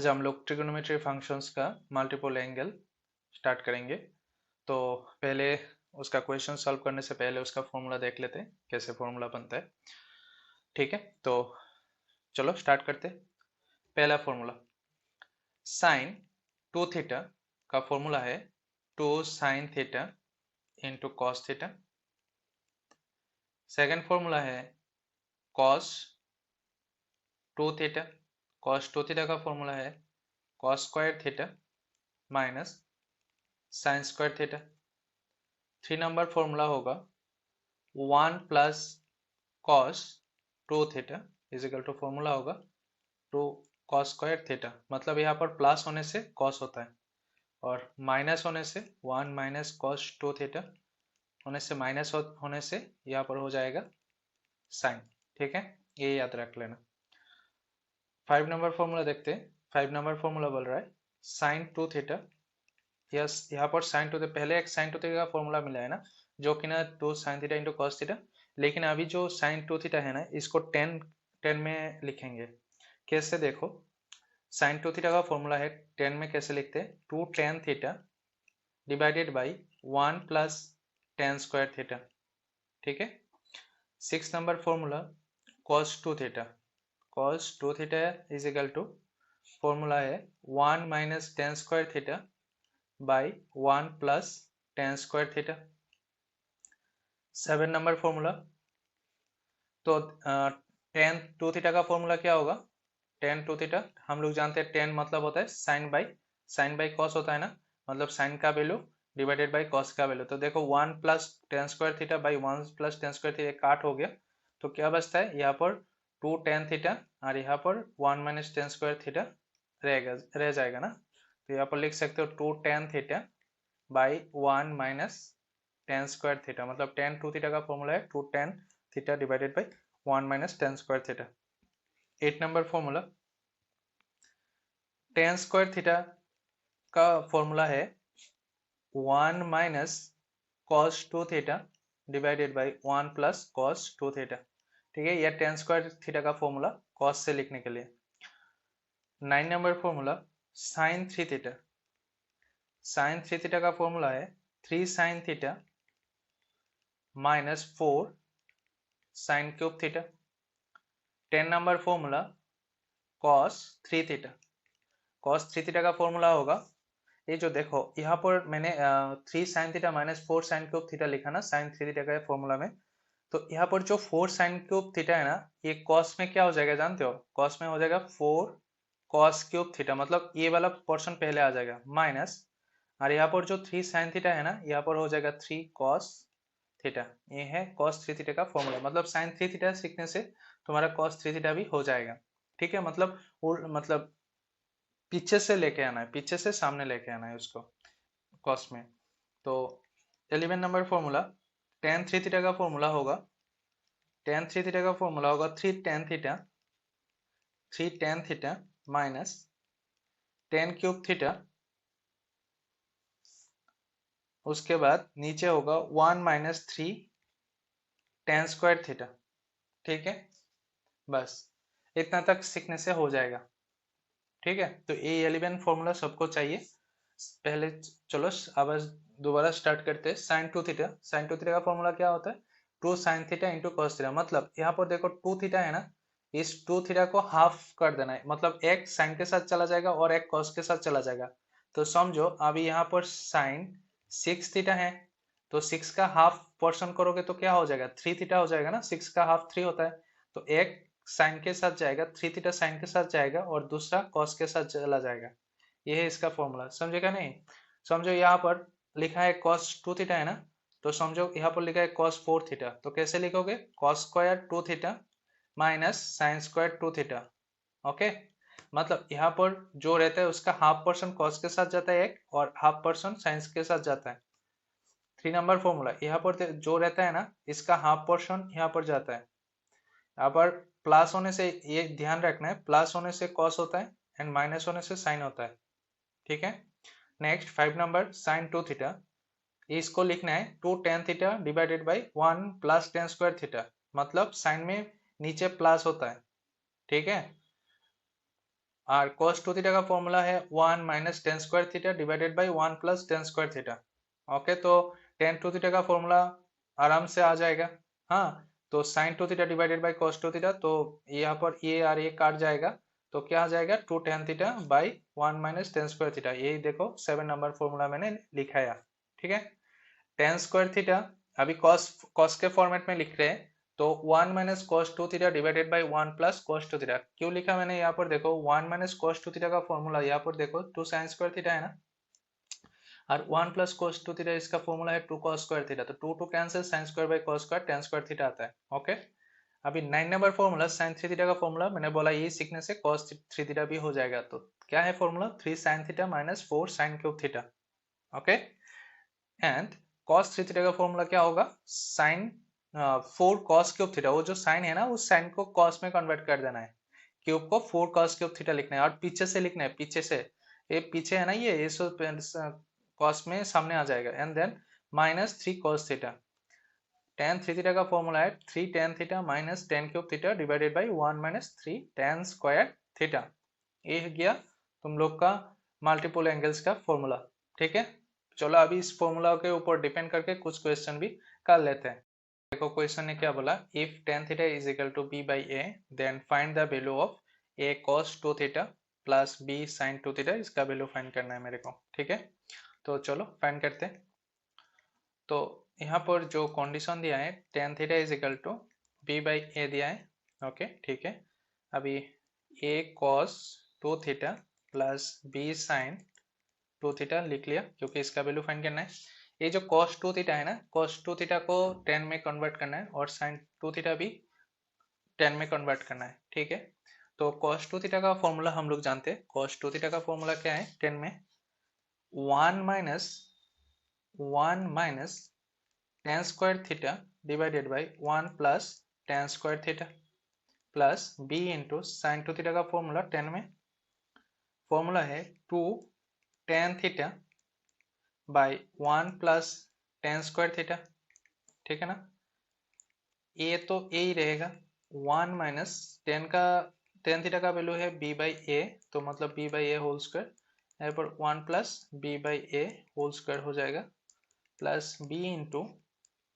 आज हम लोग ट्रिगोनोमेट्री फंक्शंस का मल्टीपल एंगल स्टार्ट करेंगे। तो पहले उसका क्वेश्चन सॉल्व करने से पहले उसका फॉर्मूला देख लेते हैं, कैसे फॉर्मूला बनता है। ठीक है, तो चलो स्टार्ट करते हैं। पहला फॉर्मूला साइन 2 थीटा का फॉर्मूला है 2 sin theta into cos theta. Second formula है कॉस 2 थीटा। कॉस 2 थीटा का फॉर्मूला है cos square theta minus sine square theta. 3 number formula होगा 1 plus cos 2 theta is equal to formula होगा 2 cos square theta. मतलब यहाँ पर plus होने से कॉस होता है और माइनस होने से 1 माइनस कॉस 2 थीटा होने से माइनस होने से यहाँ पर हो जाएगा साइन। ठीक है, ये याद रख लेना। 5 नंबर फॉर्मूला देखते हैं। 5 नंबर फॉर्मूला बोल रहा है साइन 2 थीटा। यस, यहाँ पर साइन 2 पहले एक साइन 2 थीटा का फॉर्मूला मिला है ना, जो कि ना 2 sin theta into cos theta. लेकिन अभी जो साइन 2 थीटा है ना, इसको 10 में लिखेंगे। कैसे देखो, साइन 2 थीटा का फॉर्मूला है 10 में कैसे लिखते हैं, 2 tan theta divided by 1 plus tan square theta. ठीक है। 6 number formula cos 2 theta. Cos 2 theta is equal to formula है 1 minus tan square theta by 1 plus tan square theta. 7 number formula, तो टेन 2 थीटा का formula क्या होगा, ten 2 theta हम लोग जानते हैं, टेन मतलब होता है साइन बाई कॉस होता है ना, मतलब साइन का वैल्यू डिवाइडेड बाई कॉस का वैल्यू। तो देखो 1 plus tan square theta by 1 plus tan square theta काट हो गया, तो क्या बचता है यहाँ पर 2 tan थीटा और यहाँ पर 1 माइनस टेन स्क्वायर थीटा रह जाएगा ना। तो यहाँ पर लिख सकते हो 2 tan theta by 1 minus tan square theta, मतलब टेन 2 थीटा का फॉर्मूला है 2 tan theta divided by 1 minus tan square theta. 8 number formula tan square theta का फॉर्मूला है 1 minus cos 2 theta divided by 1 plus cos 2 theta. ठीक है, यह tan square theta का formula cos से लिखने के लिए। 9 number formula sine 3 theta. Sine 3 theta का फॉर्मूला है 3 sin theta minus 4 sin³ theta. 10 number formula cos 3 theta. Cos 3 theta का फॉर्मूला होगा, ये जो देखो यहाँ पर मैंने 3 sin theta minus 4 sin³ theta लिखा ना साइन 3 थीटा का फॉर्मूला में। तो यहाँ पर जो 4 sin³ थीटा है ना, ये कॉस में क्या हो जाएगा जानते हो, कॉस में हो जाएगा 4 cos³ थीटा, मतलब ये वाला पोर्शन पहले आ जाएगा माइनस, और यहाँ पर जो 3 sin थीटा है ना, यहाँ पर हो जाएगा 3 cos थीटा। ये है cos 3 थीटा का फॉर्मूला, मतलब sin 3 थीटा सीखने से तुम्हारा cos 3 थीटा भी हो जाएगा। ठीक है, मतलब पीछे से लेके आना है, पीछे से सामने लेके आना है उसको cos में। तो 11 नंबर फॉर्मूला tan 3 थीटा का फॉर्मूला होगा, tan 3 थीटा का फॉर्मूला होगा 3 tan theta minus tan³ theta. उसके बाद नीचे होगा 1 माइनस 3 tan² थीटा। ठीक है, बस इतना तक सीखने से हो जाएगा। ठीक है, तो ये 11 फॉर्मूला सबको चाहिए। पहले चलो अब दोबारा स्टार्ट करते हैं। साइन 2 थीटा का फॉर्मूला क्या होता है, 2 sin theta into cos theta. मतलब यहाँ पर देखो 2 थीटा है ना, इस 2 थीटा को हाफ कर देना है, मतलब एक साइन के साथ चला जाएगा और एक कॉस के साथ चला जाएगा। तो समझो अभी यहाँ पर साइन 6 थीटा है, तो 6 का हाफ पोर्शन करोगे तो क्या हो जाएगा, 3 थीटा हो जाएगा ना, 6 का हाफ 3 होता है। तो एक साइन के साथ जाएगा, 3 थीटा साइन के साथ जाएगा और दूसरा कॉस के साथ चला जाएगा। ये है इसका फॉर्मूला, समझेगा नहीं। समझो यहाँ पर लिखा है cos 2 थीटा है ना, तो समझो यहाँ पर लिखा है cos 4 थीटा, तो कैसे लिखोगे, cos square 2 theta minus sine square 2 theta. Okay, मतलब यहाँ पर जो रहता है उसका हाफ पर्सन cos के साथ जाता है एक, और हाफ पर्सन साइंस के साथ जाता है। 3 नंबर फॉर्मूला यहाँ पर जो रहता है ना, इसका हाफ पोर्शन यहाँ पर जाता है। यहाँ पर प्लस होने से ये ध्यान रखना है, प्लस होने से कॉस होता है एंड माइनस होने से साइन होता है। ठीक है, नेक्स्ट 5 नंबर साइन 2 थीटा, इसको लिखना है 2 tan theta divided by 1 plus tan square theta, मतलब साइन में नीचे प्लस होता है। ठीक है, और cos 2 थीटा का फॉर्मूला है 1 minus tan square theta divided by 1 plus tan square theta. Okay, तो टेन 2 थीटा का फॉर्मूला आराम से आ जाएगा। हाँ, तो sine 2 theta divided by cos 2 theta, तो यहाँ पर ये और ये काट जाएगा, तो क्या आ जाएगा 2 tan theta by 1 minus tan square theta. यही देखो 7 नंबर फॉर्मूला मैंने लिखा है। ठीक है, टेन स्क्वायर थीटा अभी कॉस कॉस के फॉर्मेट में लिख रहे हैं, तो 1 minus cos 2 theta divided by 1 plus cos 2 theta. क्यों लिखा मैंने यहाँ पर देखो, 1 माइनस कॉस 2 थीटा का फॉर्मूला यहाँ पर देखो 2 साइन स्क्वायर थीटा है ना, और 1 प्लस कॉस 2 थीटा इसका फॉर्मूला है 2 कॉस स्क्वायर थीटा, तो 2 cancel, sine square by cos square, ten square theta आता है। ओके, अभी 9 नंबर फॉर्मूला साइन 3 थीटा का फॉर्मूला मैंने बोला यही सीखने से कॉस 3 थीटा भी हो जाएगा। तो क्या है formula, 3 sine theta minus 4 sine cube theta. Okay, and cos 3 theta का फॉर्मूला क्या होगा, साइन 4 cos क्यूब थीटा। वो जो साइन है ना, उस साइन को cos में कन्वर्ट कर देना है, क्यूब को 4 cos क्यूब थीटा लिखना है, और पीछे से लिखना है, पीछे से, ये पीछे है ना, ये cos में सामने आ जाएगा, and then minus 3 cos theta. tan 3 theta का फॉर्मूला है 3 tan theta minus tan cube theta divided by 1 minus 3 tan square theta. ये गया तुम लोग का मल्टीपल एंगल्स का फॉर्मूला। ठीक है, चलो अभी इस फॉर्मूला के ऊपर डिपेंड करके कुछ क्वेश्चन भी कर लेते हैं। देखो क्वेश्चन ने क्या बोला, if tan theta is equal to b by a, then find the value of a cos 2 theta plus b sin 2 theta. इसका वैल्यू फाइंड करना है मेरे को। ठीक है, तो चलो फाइंड करते हैं। तो यहाँ पर जो कंडीशन दिया है tan theta is equal to b by A दिया है। ओके, ठीक है, अभी a cos 2 theta plus b sin 2 theta लिख लिया, क्योंकि इसका वैल्यू फाइंड करना है। ये जो cos 2 थीटा है ना, cos 2 थीटा को tan में कन्वर्ट करना है, और sin 2 थीटा भी tan में कन्वर्ट करना है। ठीक है, तो cos 2 थीटा का फॉर्मूला हम लोग जानते हैं। cos 2 थीटा का फॉर्मूला क्या है, tan में 1 minus tan square theta divided by 1 plus tan square theta plus b into sine 2 theta का फॉर्मूला 10 में फॉर्मूला है 2 tan theta by 1 plus tan square theta. ठीक है ना, ये तो ए ही रहेगा। 1 माइनस tan थीटा का वैल्यू है b बाई ए, तो मतलब b by A whole square, यहाँ पर 1 plus b by A whole square हो जाएगा, plus b into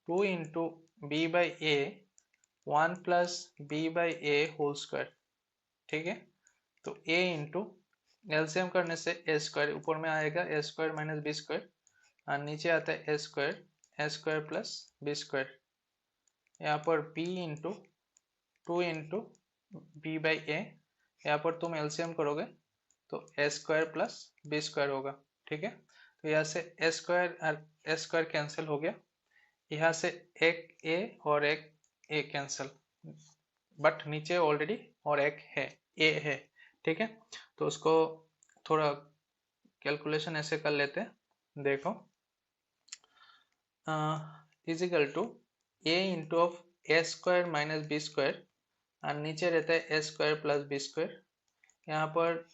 2 into B by A 1 plus B by A whole square. ठीक है, तो a इंटू एलसीएम करने से ए स्क्वायर ऊपर में आएगा, A square minus B square, और नीचे आता है A square plus B square. यहाँ पर b into 2 into B by A, यहाँ पर तुम एलसीएम करोगे तो A square plus B square होगा। ठीक है, तो यहाँ से ए स्क्वायर कैंसिल हो गया, यहाँ से एक ए और एक ए कैंसिल, बट नीचे ऑलरेडी और एक है, ए है। ठीक है, तो उसको थोड़ा कैलकुलेशन ऐसे कर लेते हैं। देखो, is equal to A into of A square minus B square, और नीचे रहता है A square plus B square. यहाँ पर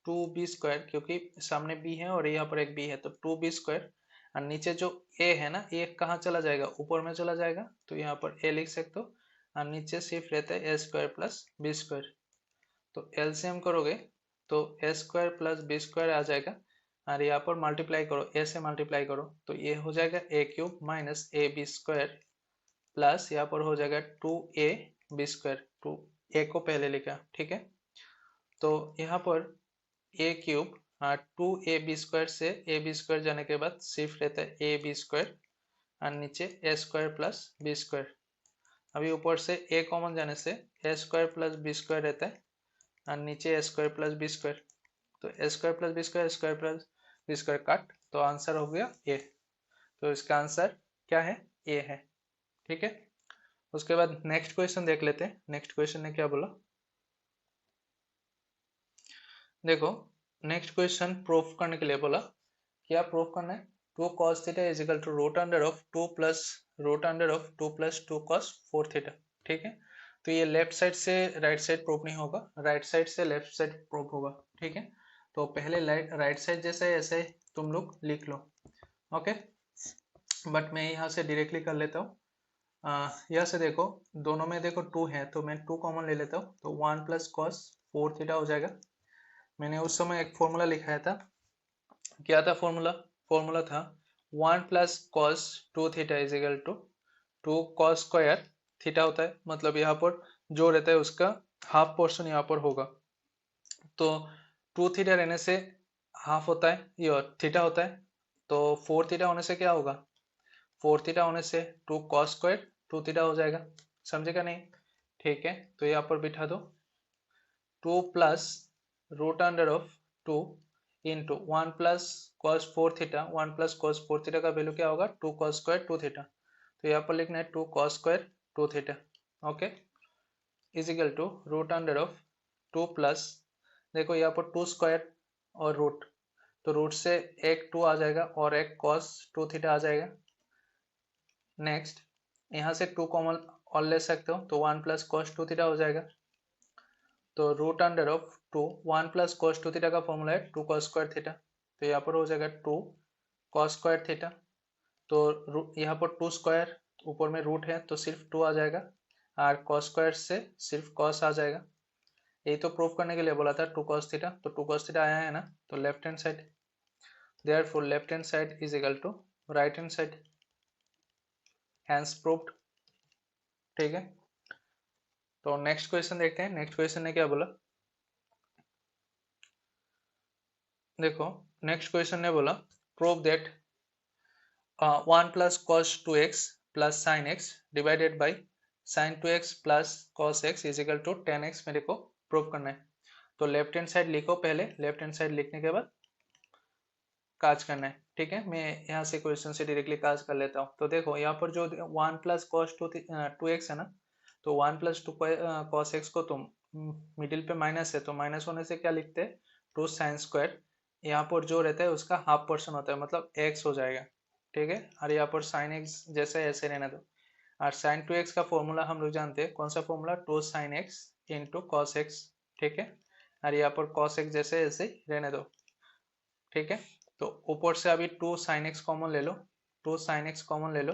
2b स्क्वायर, क्योंकि सामने b है और यहाँ पर एक b है, तो 2b स्क्वायर, और नीचे जो a है ना, a कहाँ चला जाएगा, ऊपर में चला जाएगा, तो यहाँ पर a लिख सकते हो, और नीचे सिर्फ रहता है A square plus B square. तो एलसीएम करोगे तो A square plus B square आ जाएगा, और यहाँ पर मल्टीप्लाई करो, a से मल्टीप्लाई करो, तो ये हो जाएगा a cube minus A B square, plus यहाँ पर हो जाएगा 2a बी स्क्वायर, 2a को पहले लिखा। ठीक है, तो यहाँ पर a क्यूब 2ab स्क्वायर से ए बी स्क्वायर जाने के बाद सिर्फ रहता है ए बी स्क्वायर, और नीचे ए स्क्वायर प्लस बी स्क्वायर। अभी ऊपर से a कॉमन जाने से ए स्क्वायर प्लस बी स्क्वायर रहता है, और नीचे ए स्क्वायर प्लस बी स्क्वायर, तो A square plus B square काट, तो आंसर हो गया ए। तो इसका आंसर क्या है, ए है। ठीक है, उसके बाद नेक्स्ट क्वेश्चन देख लेते हैं। नेक्स्ट क्वेश्चन ने क्या बोला, देखो नेक्स्ट क्वेश्चन प्रूफ करने के लिए बोला, क्या प्रूफ करना है, 2 cos theta is equal to root under of 2 plus 2 cos 4 theta. ठीक है, तो ये लेफ्ट साइड से राइट साइड प्रूफ नहीं होगा, राइट साइड से लेफ्ट साइड प्रूफ होगा। ठीक है, तो पहले राइट साइड जैसा है ऐसे तुम लोग लिख लो। ओके, बट मैं यहाँ से डायरेक्टली कर लेता हूँ। यहाँ से देखो, दोनों में देखो 2 है, तो मैं 2 कॉमन ले लेता हूँ, तो 1 प्लस कॉस 4 थीटा हो जाएगा, मैंने उस समय एक फॉर्मूला लिखाया था। क्या था फॉर्मूला? फॉर्मूला था 1 + cos 2 theta is equal to 2 cos² theta होता है, मतलब यहाँ पर जो रहता है उसका हाफ पोर्शन यहाँ पर होगा। तो 2 थीटा रहने से हाफ होता है, ये थीटा होता है। तो 4 थीटा होने से क्या होगा? 4 थीटा होने से 2 cos² 2 थीटा हो जाएगा। समझेगा नहीं? ठीक है, तो यहाँ पर बिठा दो 2 plus √2 into 1 + cos 4 theta. 1 + cos 4 theta का वैल्यू क्या होगा? 2 cos² 2 थीटा। तो यहाँ पर लिखना है 2 cos² 2 theta. Okay, is equal to √2 plus, देखो यहाँ पर 2 स्क्वायर और रूट, तो रूट से एक 2 आ जाएगा और एक cos 2 थीटा आ जाएगा। नेक्स्ट यहाँ से 2 कॉमन और ले सकते हो, तो 1 + cos 2 थीटा हो जाएगा। तो √2 1 + cos 2 थीटा का फॉर्मूला है 2 cos² थीटा। तो यहाँ पर हो जाएगा 2 cos² थीटा। तो यहाँ पर 2 स्क्वायर ऊपर में रूट है तो सिर्फ 2 आ जाएगा, और cos² से सिर्फ cos आ जाएगा। यही तो प्रूफ करने के लिए बोला था 2 cos थीटा। तो 2 cos थीटा आया है ना, तो left hand side, therefore left hand side is equal to right hand side, hence proved. ठीक है, तो नेक्स्ट क्वेश्चन देखते हैं। नेक्स्ट क्वेश्चन ने क्या बोला, देखो नेक्स्ट क्वेश्चन ने बोला prove that 1 + cos 2x + sin x divided by sin 2x + cos x is equal to 10x मेरे को प्रूव करना है। तो लेफ्ट हैंड साइड लिखो पहले, लेफ्ट हैंड साइड लिखने के बाद काज करना है। ठीक है, मैं यहाँ से क्वेश्चन से डायरेक्टली काज कर लेता हूँ। तो देखो यहाँ पर जो 1 + cos 2x है ना, तो 1 + 2 cos x को तुम मिडिल पे माइनस है, तो माइनस होने से क्या लिखते हैं? 2 sin²। यहाँ पर जो रहता है उसका हाफ पोर्शन होता है, मतलब x हो जाएगा। ठीक है, और यहाँ पर sin x जैसे ऐसे रहने दो। और sin 2x का फॉर्मूला हम लोग जानते हैं, कौन सा formula? 2 sin x into cos x। ठीक है, और यहाँ पर cos x जैसे ऐसे रहने दो। ठीक है, तो ऊपर से अभी 2 sin x कॉमन ले लो, 2 sin x कॉमन ले लो,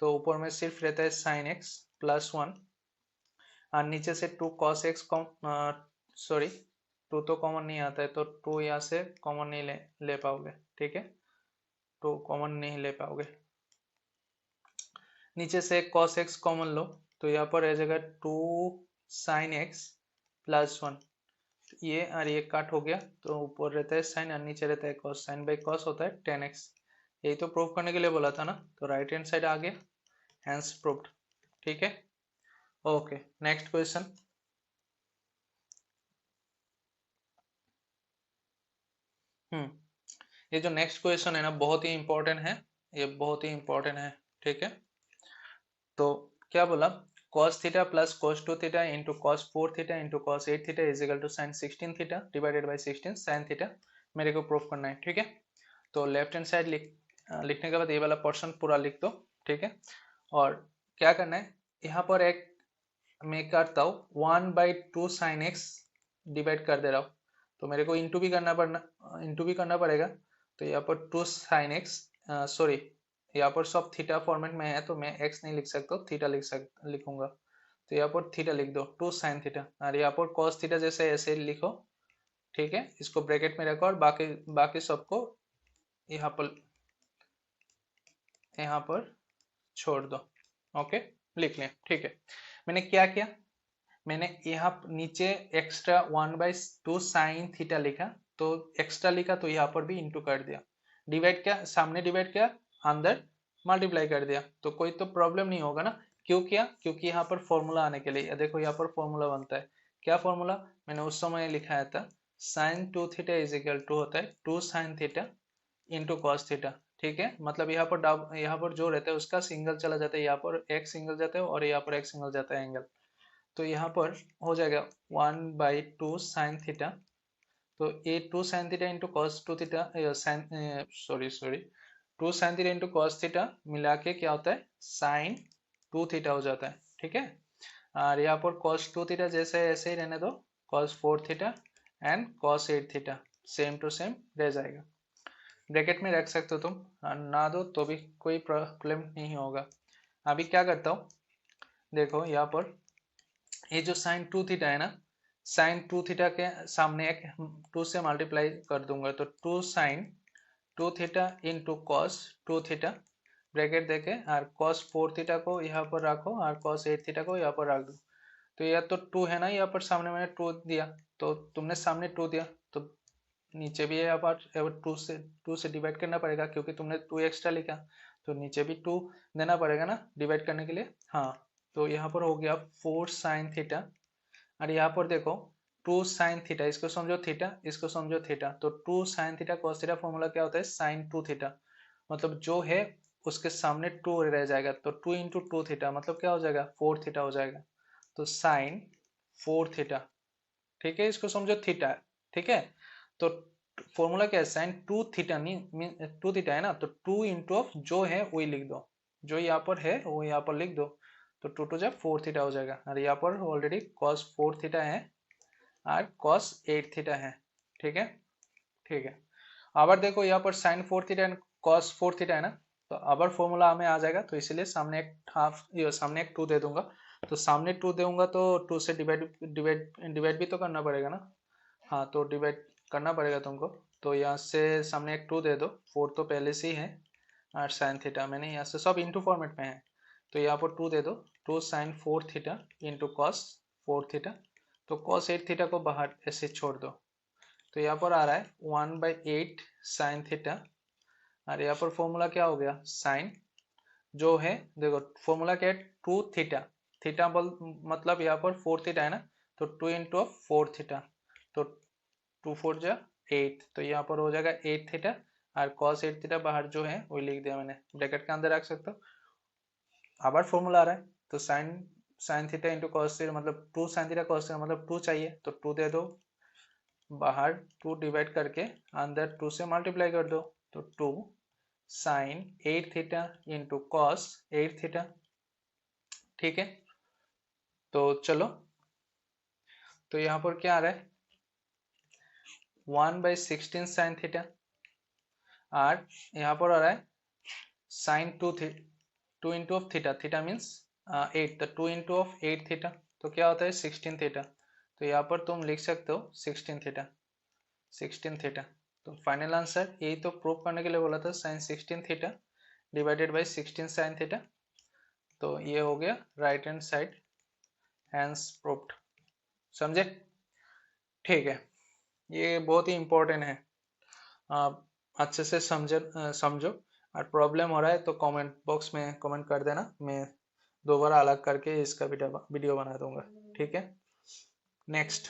तो ऊपर में सिर्फ रहता है sin x +1, और नीचे से 2 cos x सॉरी 2 तो कॉमन नहीं आता है, तो 2 यहाँ से कॉमन नहीं ले पाओगे। ठीक है, 2 कॉमन नहीं ले पाओगे। नीचे से cos x कॉमन लो, तो यहाँ पर रह जाएगा 2 sin x +1। ये और ये काट हो गया, तो ऊपर रहता है साइन और नीचे रहता है कॉस। साइन बाई कॉस होता है 10x। यही तो प्रूव करने के लिए बोला था ना, तो राइट हैंड साइड आ गया, हैंस प्रूव्ड। ठीक है, ओके नेक्स्ट क्वेश्चन। ये जो नेक्स्ट क्वेश्चन है ना, बहुत ही इंपॉर्टेंट है, ये बहुत ही इंपॉर्टेंट है। ठीक है, तो क्या बोला? cos theta plus cos 2 theta into cos 4 theta into cos 8 theta is equal to sin 16 theta divided by 16 sin theta मेरे को प्रूफ करना है। ठीक है, तो लेफ्ट हैंड साइड लिखने के बाद ये वाला पोर्शन पूरा लिख दो। ठीक है, और क्या करना है, यहाँ पर एक मैं करता हूँ 1/2 sin x डिवाइड कर दे रहा हूँ, तो मेरे को इंटू भी करना पड़ेगा। तो यहाँ पर 2 sin x, सॉरी यहाँ पर सब थीटा फॉर्मेट में है, तो मैं x नहीं लिख सकता, थीटा लिखूंगा। तो यहाँ पर थीटा लिख दो 2 sin थीटा, और यहाँ पर cos थीटा जैसे ऐसे लिखो। ठीक है, इसको ब्रैकेट में रखो और बाकी बाकी सबको यहाँ पर छोड़ दो। ओके, लिख लें। ठीक है, मैंने क्या किया, मैंने यहाँ नीचे एक्स्ट्रा 1/2 साइन थीटा लिखा, तो एक्स्ट्रा लिखा तो यहाँ पर भी इंटू कर दिया। डिवाइड किया, सामने डिवाइड किया, अंदर मल्टीप्लाई कर दिया, तो कोई तो प्रॉब्लम नहीं होगा ना। क्यों किया? क्योंकि यहाँ पर फॉर्मूला आने के लिए, देखो यहाँ पर फॉर्मूला बनता है। क्या फॉर्मूला? मैंने उस समय लिखाया था sin 2 theta is equal to होता है 2 sin theta into cos theta. ठीक है, मतलब यहाँ पर जो रहता है उसका सिंगल चला जाता है, यहाँ पर एक सिंगल जाता है और यहाँ पर एक सिंगल जाता है एंगल। तो यहाँ पर हो जाएगा 1/2 साइन थीटा। तो ये 2 sine theta into cos 2 theta, sorry 2 sine theta into cos theta मिला के क्या होता है? साइन 2 थीटा हो जाता है। ठीक है, और यहाँ पर cos 2 थीटा जैसे ऐसे ही रहने दो, cos 4 theta and cos 8 theta same to same रह जाएगा। ब्रैकेट में रख सकते हो तुम, ना दो तो भी कोई प्रॉब्लम नहीं होगा। अभी क्या करता हूँ, देखो यहाँ पर ये जो साइन 2 थीटा है ना, साइन 2 थीटा के सामने एक 2 से मल्टीप्लाई कर दूंगा, तो 2 sine 2 theta into cos 2 theta bracket देके, और cos 4 थीटा को यहाँ पर रखो और cos 8 थीटा को यहाँ पर रख दो। तो यह तो 2 है ना, यहाँ पर सामने मैंने 2 दिया, तो तुमने सामने 2 दिया, तो नीचे भी यहाँ पर 2 से डिवाइड करना पड़ेगा, क्योंकि तुमने 2 एक्स्ट्रा लिखा, तो नीचे भी 2 देना पड़ेगा ना डिवाइड करने के लिए। हाँ, तो यहाँ पर हो गया 4 साइन थीटा, और यहाँ पर देखो 2 साइन थीटा, इसको समझो थीटा, इसको समझो थीटा, तो 2 sine theta cos theta formula क्या होता है, साइन 2 थीटा, मतलब जो है उसके सामने 2 रह जाएगा, तो 2 इंटू 2 थीटा मतलब क्या हो जाएगा, 4 थीटा हो जाएगा, तो साइन 4 थीटा। ठीक है, इसको समझो थीटा। ठीक है, तो फॉर्मूला क्या है, साइन 2 थीटा, नहीं 2 थीटा है ना, तो 2 इंटू ऑफ जो है वही लिख दो, जो यहाँ पर है वो यहाँ पर लिख दो, तो 2 टू जब 4 थीटा हो जाएगा, और यहाँ पर ऑलरेडी cos 4 थीटा है और cos 8 थीटा है। ठीक है, ठीक है। अबर देखो यहाँ पर sine 4 theta and cos 4 theta है ना, तो अबर फॉर्मूला हमें आ जाएगा, तो इसीलिए सामने एक हाफ, सामने एक 2 दे दूंगा, तो सामने 2 दूंगा तो 2 से डिवाइड डिवाइड डिवाइड भी तो करना पड़ेगा ना। हाँ, तो डिवाइड करना पड़ेगा तुमको, तो यहाँ से सामने एक 2 दे दो, 4 तो पहले से ही है, और साइन थीटा मैंने यहाँ से सब इंटू फॉर्मेट में है, तो यहाँ पर 2 दे दो, 2 sine 4 theta into cos 4 theta, तो cos 8 थीटा को बाहर ऐसे छोड़ दो, तो यहाँ पर आ रहा है 1/8 साइन थीटा, और यहाँ पर फॉर्मूला क्या हो गया, साइन जो है, देखो फॉर्मूला क्या है, 2 थीटा, थीटा बोल मतलब यहाँ पर 4 थीटा है ना, तो 2 इंटू 4 थीटा, तो 2 4 जा 8, तो यहाँ पर हो जाएगा 8 थीटा, और cos 8 थीटा बाहर जो है वही लिख दिया मैंने, ब्रैकेट के अंदर रख सकते हो। आबार फॉर्मूला आ रहा है, तो sine sine theta into cos theta मतलब 2 साइन थीटा कॉस थीटा मतलब 2 चाहिए, तो 2 दे दो, बाहर 2 डिवाइड करके अंदर 2 से मल्टीप्लाई कर दो, तो 2 sine 8 theta into cos 8 theta. ठीक है, तो चलो, तो यहाँ पर क्या आ रहा है, 1/16 साइन थीटा, और यहाँ पर आ रहा है sine 2 into of theta, theta means 8, तो 2 इंटू ऑफ 8 थीटा, तो क्या होता है 16 थीटा, तो यहाँ पर तुम लिख सकते हो 16 थीटा, 16 थीटा। तो फाइनल आंसर यही तो प्रूव करने के लिए बोला था, sine 16 theta divided by 16 sine theta, तो ये हो गया right hand side, hence proved. समझे? ठीक है, ये बहुत ही इंपॉर्टेंट है, आप अच्छे से समझो, और प्रॉब्लम हो रहा है तो कमेंट बॉक्स में कमेंट कर देना, मैं दोबारा अलग करके इसका वीडियो बना दूंगा। ठीक है, नेक्स्ट,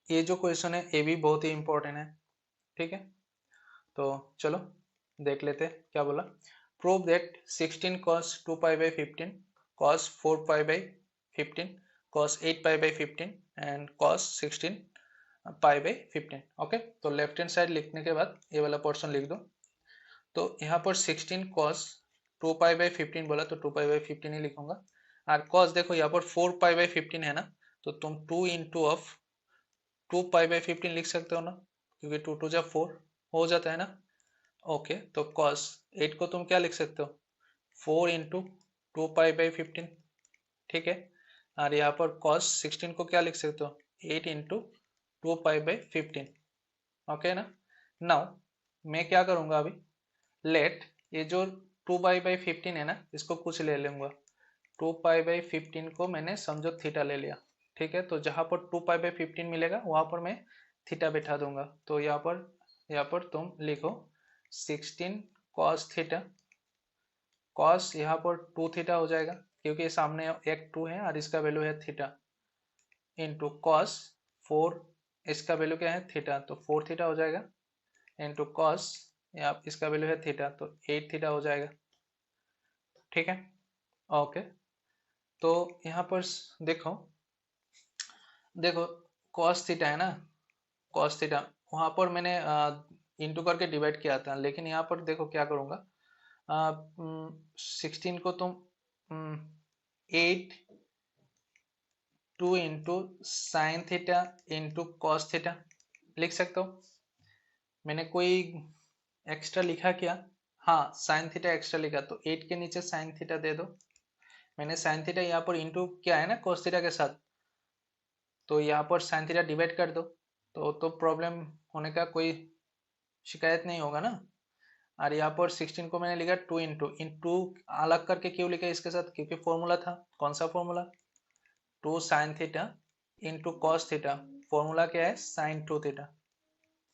ये जो क्वेश्चन है ये भी बहुत ही इंपॉर्टेंट है। ठीक है, तो चलो देख लेते हैं क्या बोला। Prove that 16 cos 2π/15 cos 4π/15 cos 8π/15 and cos 16π/15। Okay, तो लेफ्ट हैंड साइड लिखने के बाद ये वाला पोर्शन लिख दो, तो यहाँ पर 16 cos 2π/15 बोला, तो 2π/15 ही लिखूंगा, और cos देखो यहाँ पर 4π/15 है ना, तो तुम 2 इंटू ऑफ 2π/15 लिख सकते हो ना, क्योंकि 2 2 जा 4 हो जाता है ना। ओके, तो cos 8 को तुम क्या लिख सकते हो, 4 इंटू 2π/15। ठीक है, और यहाँ पर cos 16 को क्या लिख सकते हो, 8 इंटू 2π/15। ओके ना, नाउ मैं क्या करूँगा अभी, लेट ये जो 2π/15 है ना, इसको कुछ ले लूँगा, 2π/15 को मैंने समझो थीटा ले लिया। ठीक है, तो जहाँ पर 2π/15 मिलेगा वहाँ पर मैं थीटा बैठा दूंगा, तो यहाँ पर तुम लिखो 16 cos थीटा, cos यहाँ पर 2 थीटा हो जाएगा, क्योंकि सामने एक 2 है और इसका वैल्यू है थीटा, इंटू cos 4, इसका वैल्यू क्या है थीटा, तो 4 थीटा हो जाएगा, इंटू cos यहाँ इसका वैल्यू है थीटा, तो 8 थीटा हो जाएगा। ठीक है, ओके, तो यहाँ पर देखो देखो cos थीटा है ना, cos थीटा वहाँ पर मैंने इंटू करके डिवाइड किया था, लेकिन यहाँ पर देखो क्या करूँगा, 16 को तुम 8 2 into sine theta into cos theta लिख सकते हो। मैंने कोई एक्स्ट्रा लिखा क्या, हाँ साइन थीटा एक्स्ट्रा लिखा, तो 8 के नीचे साइन थीटा दे दो, मैंने साइन थीटा यहाँ पर इंटू क्या है ना cos थीटा के साथ, तो यहाँ पर साइन थीटा डिवाइड कर दो, तो प्रॉब्लम होने का कोई शिकायत नहीं होगा ना। और यहाँ पर 16 को मैंने लिखा 2 इंटू अलग करके क्यों लिखा इसके साथ, क्योंकि फॉर्मूला था। कौन सा formula? 2 sine theta into cos theta. Formula क्या है? Sine 2 theta.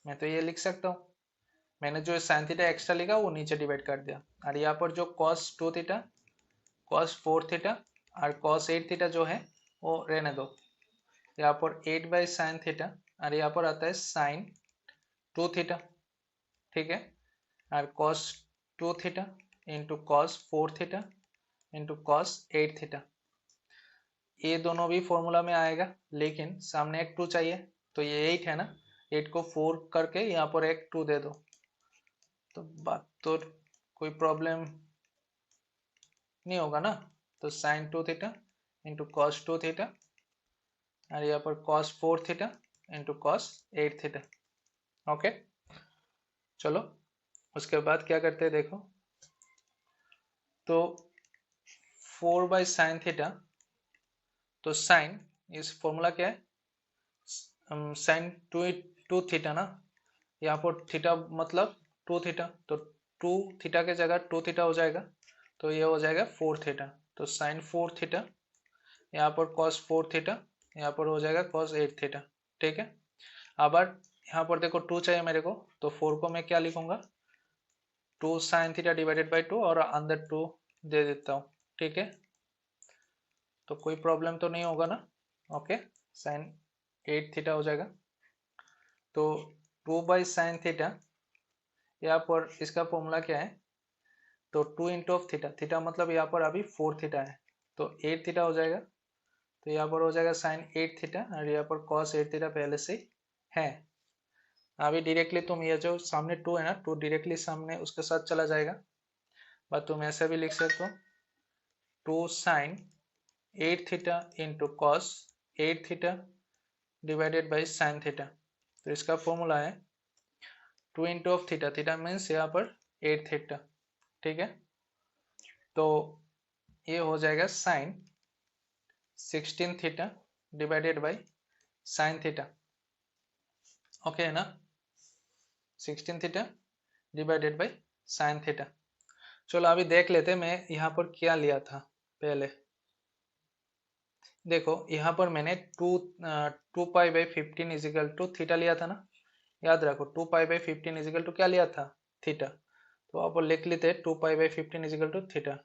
मैं तो ये लिख सकता हूँ। मैंने जो साइन थीटा एक्स्ट्रा लिखा वो नीचे डिवाइड कर दिया। और यहाँ पर जो कॉस 2 थीटा, कॉस 4 थीटा और कॉस 8 थीटा जो है वो रहने दो। यहाँ पर 8 बाई साइन थीटा और यहाँ पर आता है साइन 2 थीटा, ठीक है। और cos 2 theta into cos 4 theta into cos 8 theta, ये दोनों भी फॉर्मूला में आएगा, लेकिन सामने एक 2 चाहिए, तो ये 8 है ना, 8 को 4 करके यहाँ पर एक 2 दे दो, तो बात तो कोई प्रॉब्लम नहीं होगा ना। तो sine 2 theta into cos 2 theta और यहाँ पर cos 4 theta into cos 8 theta. Okay, चलो उसके बाद क्या करते हैं देखो। तो 4 बाई साइन थीटा, तो साइन इस फॉर्मूला क्या है? साइन 2 थीटा ना, यहाँ पर थीटा मतलब 2 थीटा, तो 2 थीटा के जगह 2 थीटा हो जाएगा, तो ये हो जाएगा 4 थीटा। तो साइन 4 थीटा, यहाँ पर cos 4 थीटा, यहाँ पर हो जाएगा cos 8 थीटा, ठीक है। अब यहाँ पर देखो 2 चाहिए मेरे को, तो 4 को मैं क्या लिखूंगा? 2 साइन थीटा डिवाइडेड बाई 2 और अंदर 2 दे देता हूँ, ठीक है। तो कोई प्रॉब्लम तो नहीं होगा ना। ओके, साइन 8 थीटा हो जाएगा। तो 2 बाई साइन थीटा, यहाँ पर इसका फॉर्मूला क्या है? तो 2 इंटू ऑफ थीटा, थीटा मतलब यहाँ पर अभी 4 थीटा है, तो 8 थीटा हो जाएगा। तो यहाँ पर हो जाएगा साइन 8 थीटा और यहाँ पर कॉस 8 थीटा पहले से है। अभी डायरेक्टली तुम ये जो सामने 2 है ना, 2 डायरेक्टली सामने उसके साथ चला जाएगा, बट तुम ऐसे भी लिख सकते हो 2 sine 8 theta into cos 8 theta divided by sine theta. तो इसका फॉर्मूला है 2 into of theta, theta means यहाँ पर 8 थीटा, ठीक है। तो ये हो जाएगा sine 16 theta divided by sine theta, okay है ना। 16 theta divided by sine theta. चलो अभी देख लेते मैं यहाँ पर क्या लिया था पहले। देखो यहाँ पर मैंने 2 pi by 15 equal to theta लिया था ना, याद रखो 2 पाई बाई 15 इजिकल टू क्या लिया था? थीटा। तो आप लिख लेते हैं 2 pi by 15 equal to theta.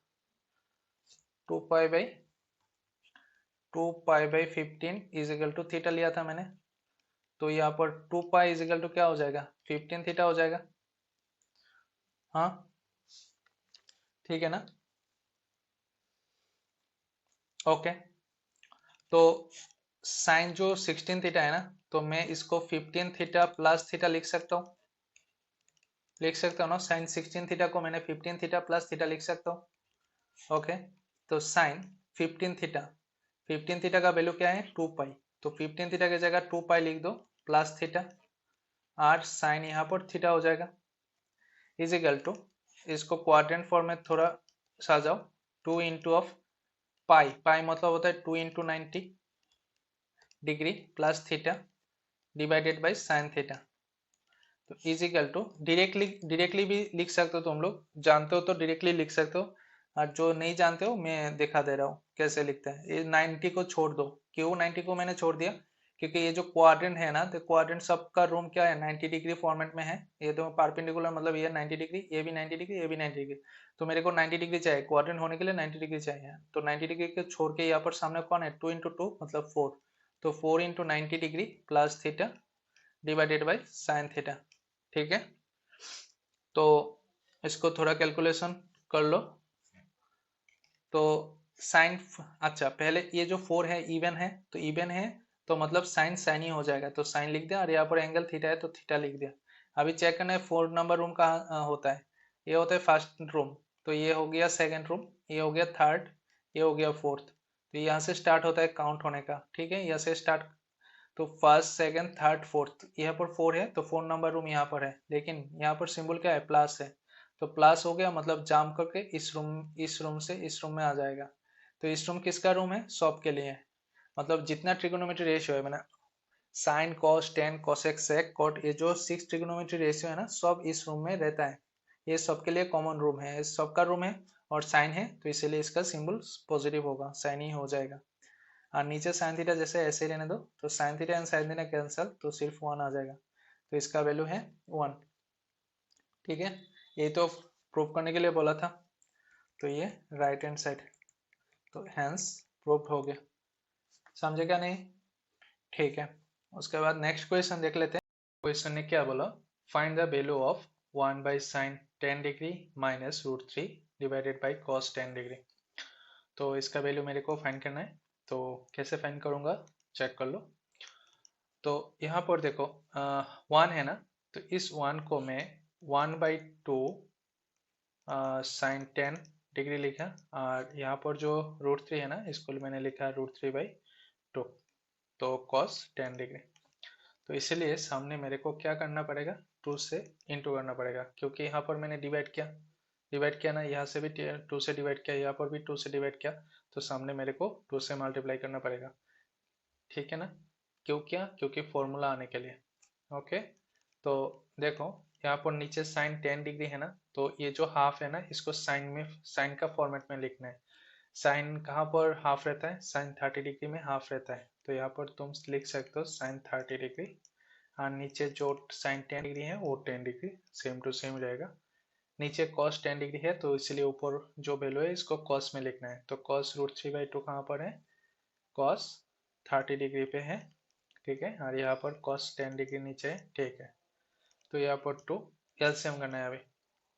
2 pi by 15 equal to theta लिया था मैंने, तो यहाँ पर 2 पाई इजिकल टू क्या हो जाएगा? 15 थीटा हो जाएगा। हाँ ठीक है ना। ओके, तो साइन जो 16 थीटा है ना, तो मैं इसको 15 थीटा प्लस थीटा लिख सकता हूँ, लिख सकता हूँ ना। साइन 16 थीटा को मैंने 15 थीटा प्लस थीटा लिख सकता हूँ। ओके, तो साइन 15 थीटा, 15 थीटा का वैल्यू क्या है? 2 पाई, तो 15 थीटा की जगह 2 पाई लिख दो प्लस थीटा, और साइन यहाँ पर थीटा हो जाएगा इज इक्वल टू, इसको क्वाड्रेंट फॉर्म में थोड़ा सजाओ, 2 इंटू ऑफ पाई, पाई मतलब होता है 2 into 90 degree plus theta divided by sine theta. तो इज इक्वल टू, डायरेक्टली भी लिख सकते हो, तुम लोग जानते हो तो डायरेक्टली लिख सकते हो, और जो नहीं जानते हो मैं दिखा दे रहा हूँ कैसे लिखते हैं। ये 90 को छोड़ दो। क्यों 90 को मैंने छोड़ दिया? क्योंकि ये जो क्वाड्रेंट है ना, तो क्वाड्रेंट सबका रूम क्या है? 90 डिग्री फॉर्मेट में है। ये तो परपेंडिकुलर मतलब ये 90 डिग्री, ये भी 90 डिग्री, ये भी 90 डिग्री, तो मेरे को 90 डिग्री चाहिए, क्वाड्रेंट होने के लिए 90 डिग्री चाहिए। तो 90 डिग्री को छोड़ के यहाँ पर सामने कौन है? 2 इंटू 2 मतलब 4, तो 4 into 90 degree plus theta divided by sine theta, ठीक है। तो इसको थोड़ा कैलकुलेशन कर लो। तो साइन, अच्छा पहले ये जो 4 है इवन है, तो इवन है तो मतलब साइन साइन ही हो जाएगा, तो साइन लिख दिया, और यहाँ पर एंगल थीटा है तो थीटा लिख दिया। अभी चेक करना है 4 नंबर रूम कहाँ होता है। ये होता है फर्स्ट रूम, तो ये हो गया सेकंड रूम, ये हो गया थर्ड, ये हो गया फोर्थ। तो यहाँ से स्टार्ट होता है काउंट होने का, ठीक है, यहाँ से स्टार्ट। तो फर्स्ट सेकंड थर्ड फोर्थ, यहाँ पर 4 है तो 4 नंबर रूम यहाँ पर है, लेकिन यहाँ पर सिंबल क्या है? प्लस है, तो प्लस हो गया मतलब जाम करके इस रूम से इस रूम में आ जाएगा। तो इस रूम किसका रूम है? सब के लिए है। मतलब जितना ट्रिगोनोमेट्री रेशियो है, मैंने sine cos tan cosec sec cot, ये जो 6 ट्रिगोनोमेट्री रेशियो है ना, सब इस रूम में रहता है। ये सबके लिए कॉमन रूम है, सबका रूम है और साइन है, तो इसीलिए इसका सिंबल पॉजिटिव होगा, साइन ही हो जाएगा। और नीचे साइन थीटा जैसे ऐसे ही रहने दो, तो sine theta and sine theta cancel, तो सिर्फ 1 आ जाएगा, तो इसका वैल्यू है 1। ठीक है, ये तो प्रूव करने के लिए बोला था, तो ये राइट हैंड साइड, तो हैंस प्रूव हो गया। समझे क्या नहीं? ठीक है, उसके बाद नेक्स्ट क्वेश्चन देख लेते हैं। क्वेश्चन ने क्या बोला, find the value of 1 by sine 10 degree minus √3 divided by cos 10 degree. तो इसका वैल्यू मेरे को फाइंड करना है, तो कैसे फाइंड करूंगा चेक कर लो। तो यहाँ पर देखो 1 है ना, तो इस 1 को मैं 1/2 साइन 10 डिग्री लिखा, और यहाँ पर जो √3 है ना, इसको मैंने लिखा √3/2, तो कॉस 10 डिग्री। तो इसलिए सामने मेरे को क्या करना पड़ेगा, 2 से इंटू करना पड़ेगा, क्योंकि यहाँ पर मैंने डिवाइड किया ना, यहाँ से भी 2 से डिवाइड किया, यहाँ पर भी 2 से डिवाइड किया, तो सामने मेरे को 2 से मल्टीप्लाई करना पड़ेगा। ठीक है ना? क्यों किया? क्योंकि फॉर्मूला आने के लिए। ओके, तो देखो यहाँ पर नीचे साइन 10 डिग्री है ना, तो ये जो हाफ है ना, इसको साइन का फॉर्मेट में लिखना है। साइन कहाँ पर हाफ रहता है? साइन 30 डिग्री में हाफ रहता है, तो यहाँ पर तुम लिख सकते हो साइन 30 डिग्री, और नीचे जो साइन 10 डिग्री है वो 10 डिग्री सेम टू सेम रहेगा। नीचे कॉस 10 डिग्री है, तो इसलिए ऊपर जो वैल्यू है इसको कॉस में लिखना है, तो कॉस √3/2 कहाँ पर है? कॉस 30 डिग्री पे है। ठीक है, और यहाँ पर कॉस 10 डिग्री नीचे है। ठीक है, तो यहाँ पर 2 एलसीएम करना है अभी,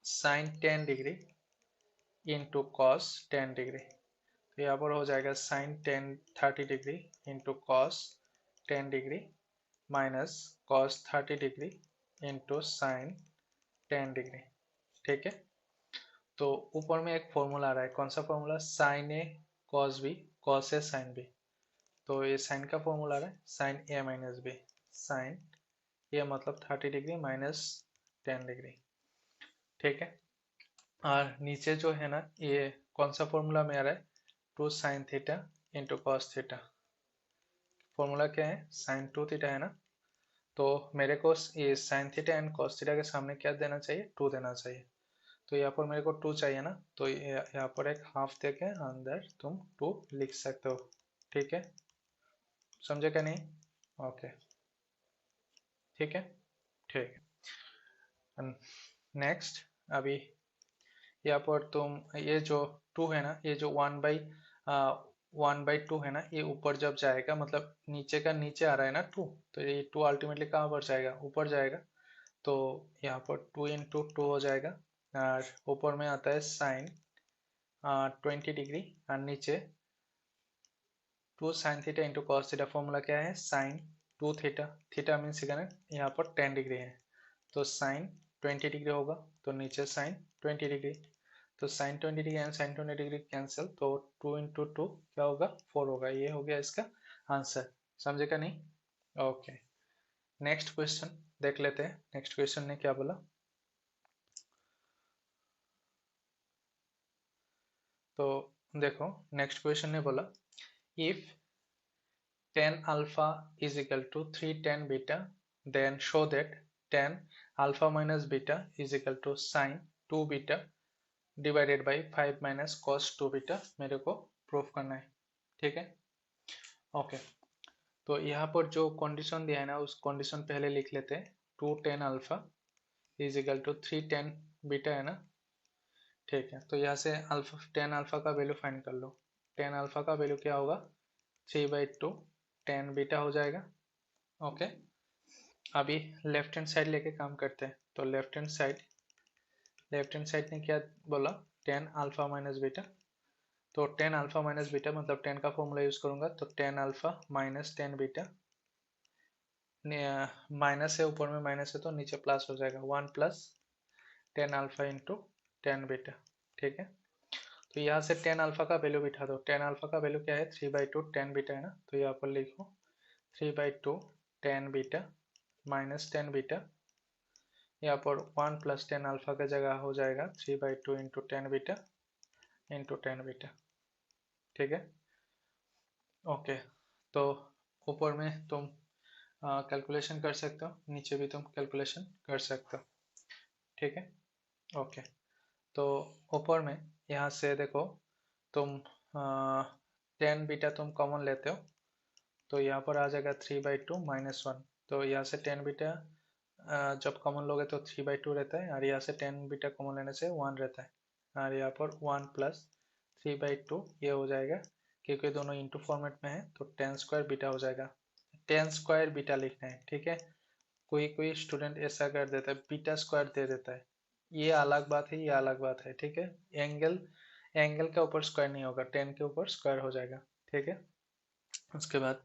sine 10 degree into cos 10 degree, तो यहाँ पर हो जाएगा sine 30 degree into cos 10 degree minus cos 30 degree into sine 10 degree. ठीक है, तो ऊपर में एक फॉर्मूला आ रहा है, कौन सा formula? Sign A cos B cos A sine B, तो ये साइन का फॉर्मूला आ रहा है, साइन ए माइनस बी, साइन ए मतलब 30 डिग्री माइनस 10 डिग्री। ठीक है, और नीचे जो है ना, ये कौन सा फॉर्मूला में आ रहा है? 2 sine theta into cos theta. Formula क्या है? साइन 2 थीटा है ना, तो मेरे को ये sine theta and cos theta के सामने क्या देना चाहिए? 2 देना चाहिए, तो यहाँ पर मेरे को 2 चाहिए ना, तो यहाँ पर एक हाफ देके अंदर तुम 2 लिख सकते हो। ठीक है, समझे क्या नहीं? ओके, ठीक है, ठीक है। नेक्स्ट, अभी यहाँ पर तुम ये जो 2 है ना, ये जो 1/2 है ना, ये ऊपर जब जाएगा, मतलब नीचे का नीचे आ रहा है ना 2, तो ये 2 अल्टीमेटली कहाँ पर जाएगा? ऊपर जाएगा, तो यहाँ पर 2 इंटू 2 हो जाएगा, और ऊपर में आता है साइन 20 डिग्री, और नीचे 2 sine theta into cos theta. Formula क्या है? साइन 2 थीटा, थीटा मीन्स यहाँ पर 10 डिग्री है, तो साइन 20 डिग्री होगा, तो नीचे साइन 20 डिग्री, तो sine 20 degree and sine 20 degree cancel, तो 2 इंटू 2 क्या होगा? 4 होगा। ये हो गया इसका आंसर। समझे क्या नहीं? ओके, नेक्स्ट क्वेश्चन देख लेते हैं। नेक्स्ट क्वेश्चन ने क्या बोला, तो देखो नेक्स्ट क्वेश्चन ने बोला, if 10 alpha is equal to 3 10 beta, then show that 10 alpha minus beta is equal to sin 2 beta divided by 5 minus cos 2 beta मेरे को प्रूफ करना है। ठीक है, ओके, तो यहाँ पर जो कंडीशन दिया है ना, उस कंडीशन पहले लिख लेते हैं। 2 10 alpha is equal to 3 10 beta है ना। ठीक है, तो यहाँ से अल्फा 10 अल्फा का वैल्यू फाइंड कर लो। 10 अल्फा का वैल्यू क्या होगा? 3/2 10 बीटा हो जाएगा। ओके, अभी लेफ्ट हैंड साइड लेके काम करते हैं, तो लेफ्ट हैंड साइड ने क्या बोला? 10 अल्फा माइनस बीटा, तो 10 अल्फा माइनस बीटा मतलब 10 का फॉर्मूला यूज करूंगा, तो 10 अल्फा माइनस 10 बीटा, माइनस है ऊपर में, माइनस है तो नीचे प्लस हो जाएगा, 1 प्लस 10 अल्फा इंटू 10 बीटा। ठीक है, तो यहाँ से 10 अल्फा का वैल्यू बिठा दो। 10 अल्फा का वैल्यू क्या है? 3/2 10 बीटा है ना, तो यहाँ पर लिखो 3/2 10 बीटा माइनस 10 बीटा, यहाँ पर 1 प्लस 10 अल्फा का जगह हो जाएगा 3/2 इंटू 10 बीटा इंटू 10 बीटा। ठीक है। ओके, तो ऊपर में तुम कैलकुलेशन कर सकते हो, नीचे भी तुम कैलकुलेशन कर सकते हो। ठीक है। ओके, तो ऊपर में यहाँ से देखो, तुम 10 बीटा तुम कॉमन लेते हो, तो यहाँ पर आ जाएगा 3/2 - 1। तो यहाँ से 10 बीटा जब कॉमन लोगे तो 3/2 रहता है, और यहाँ से 10 बीटा कॉमन लेने से 1 रहता है, और यहाँ पर 1 + 3/2 ये हो जाएगा, क्योंकि दोनों इंटू फॉर्मेट में है तो 10² बीटा हो जाएगा। 10² बीटा लिखना है, ठीक है। कोई कोई स्टूडेंट ऐसा कर देता है, बीटा स्क्वायर दे देता है, ये अलग बात है, ये अलग बात है, ठीक है। एंगल एंगल के ऊपर स्क्वायर नहीं होगा, 10 के ऊपर स्क्वायर हो जाएगा, ठीक है। उसके बाद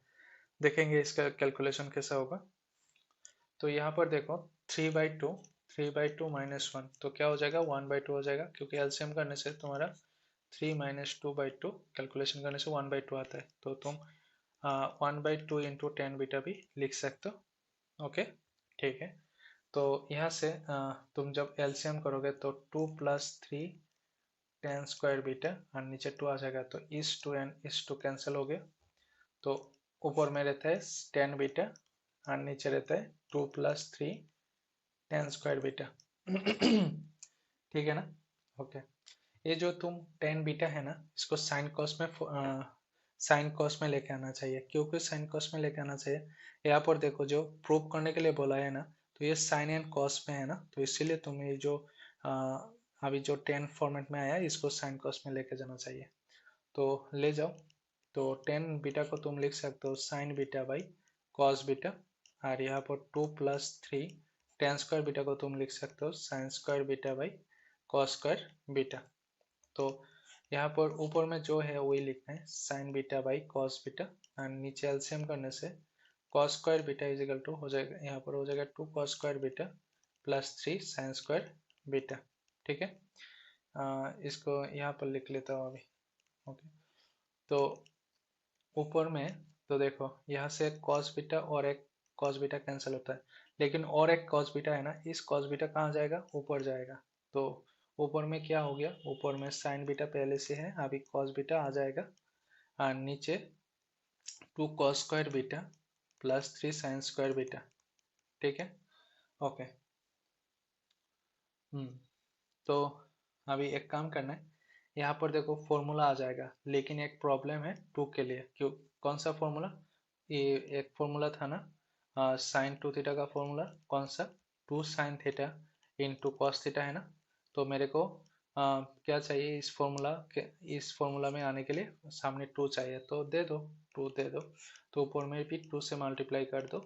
देखेंगे इसका कैलकुलेशन कैसा होगा। तो यहाँ पर देखो, 3/2 3/2 - 1 तो क्या हो जाएगा, 1/2 हो जाएगा, क्योंकि एलसीएम करने से तुम्हारा 3 - 2/2 कैलकुलेशन करने से 1/2 आता है, तो तुम 1/2 इंटू 10 बीटा भी लिख सकते हो। ओके, ठीक है। तो यहाँ से तुम जब एलसीएम करोगे तो 2 + 3 10² बीटा, और नीचे 2 आ जाएगा, तो इस 2 एंड इस 2 कैंसिल हो गया, तो ऊपर में रहता है 10 बीटा, और नीचे रहता है 2 + 3 10² बीटा। ठीक है ना। ओके, ये जो तुम 10 बीटा है ना, इसको साइन कॉस में लेके आना चाहिए। क्योंकि साइन कॉस में लेके आना चाहिए, यहाँ पर देखो जो प्रूव करने के लिए बोला है ना, तो ये साइन एंड कॉस में है ना, तो इसीलिए तुम ये जो अभी जो 10 फॉर्मेट में आया है, इसको साइन कॉस में लेके जाना चाहिए, तो ले जाओ। तो 10 बीटा को तुम लिख सकते हो sign beta by cos beta, और यहाँ पर 2 + 3 10² बीटा को तुम लिख सकते हो sin² बीटा बाई cos²बीटा। तो यहाँ पर ऊपर में जो है वही लिखना है, sign beta by cos beta, और नीचे एलसीएम करने से cos²बीटा इज इक्वल टू हो जाएगा, यहाँ पर हो जाएगा 2 cos²बीटा + 3 sin²बीटा। ठीक है, इसको यहाँ पर लिख लेता हूँ अभी। ओके, तो ऊपर में तो देखो, यहाँ से एक cos बीटा और एक cos बीटा कैंसिल होता है, लेकिन और एक cos बीटा है ना, इस cos बीटा कहाँ जाएगा, ऊपर जाएगा। तो ऊपर में क्या हो गया, ऊपर में sin बीटा पहले से है, अभी cos बीटा आ जाएगा, और नीचे 2 cos² बीटा + 3 sin²बीटा। ठीक है। ओके, तो अभी एक काम करना है, यहाँ पर देखो फॉर्मूला आ जाएगा, लेकिन एक प्रॉब्लम है 2 के लिए। क्यों, कौन सा फॉर्मूला, ये एक फॉर्मूला था ना, साइन 2 थीटा का फॉर्मूला, कौन सा, 2 sin theta into cos theta है ना। तो मेरे को क्या चाहिए, इस फॉर्मूला में आने के लिए सामने 2 चाहिए, तो दे दो, 2 दे दो। तो ऊपर में भी 2 से मल्टीप्लाई कर दो,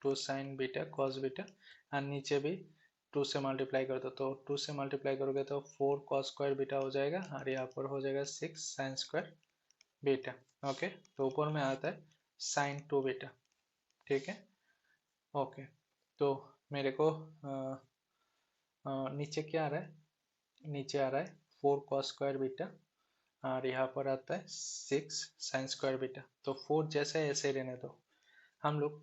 2 sin बीटा कॉस बीटा, और नीचे भी 2 से मल्टीप्लाई कर दो, तो 2 से मल्टीप्लाई करोगे तो 4 cos² बीटा हो जाएगा, और यहाँ पर हो जाएगा 6 sin²बीटा। ओके, तो ऊपर में आता है sin 2 बीटा। ठीक है। ओके, तो मेरे को नीचे क्या आ रहा है, नीचे आ रहा है 4 cos² बीटा, और यहाँ पर आता है 6 sin²बीटा। तो 4 जैसे ऐसे रहने दो। हम लोग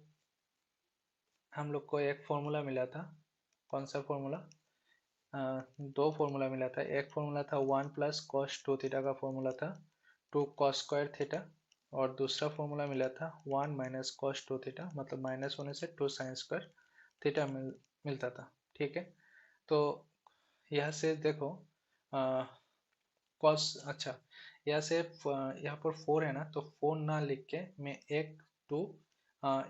हम लोग को एक फॉर्मूला मिला था, कौन सा फॉर्मूला, दो फॉर्मूला मिला था। एक फॉर्मूला था 1 + cos 2 थीटा का फॉर्मूला था 2 cos² थीटा, और दूसरा फॉर्मूला मिला था 1 - cos 2 थीटा, मतलब माइनस होने से 2 sin² थीटा मिलता था। ठीक है, तो यहाँ से देखो कॉस, अच्छा, यहाँ से यहाँ पर 4 है ना, तो 4 ना लिख के मैं एक 2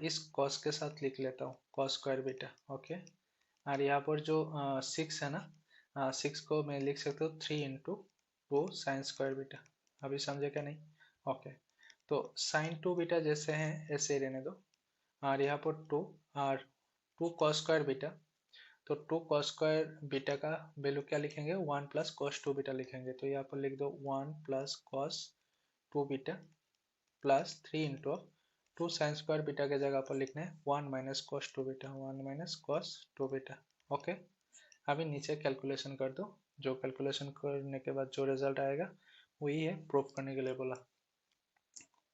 इस कॉस के साथ लिख लेता हूँ, cos²बीटा। ओके, और यहाँ पर जो 6 है ना, 6 को मैं लिख सकता हूँ 3 इंटू 2 sin²बीटा। अभी समझे क्या नहीं। ओके, तो sin 2 बीटा जैसे हैं ऐसे ही रहने दो, और यहाँ पर 2 और 2 cos²बीटा, तो 2 cos²बीटा का वैल्यू क्या लिखेंगे, 1 + cos 2 बीटा लिखेंगे, तो यहाँ पर लिख दो 1 + cos 2 बीटा + 3 इंटू 2 sin²बीटा के जगह पर लिखना है 1 - cos 2 beta, 1 - cos 2 beta. Okay, अभी नीचे कैलकुलेशन कर दो, जो कैलकुलेशन करने के बाद जो रिजल्ट आएगा वही है, प्रूफ करने के लिए बोला।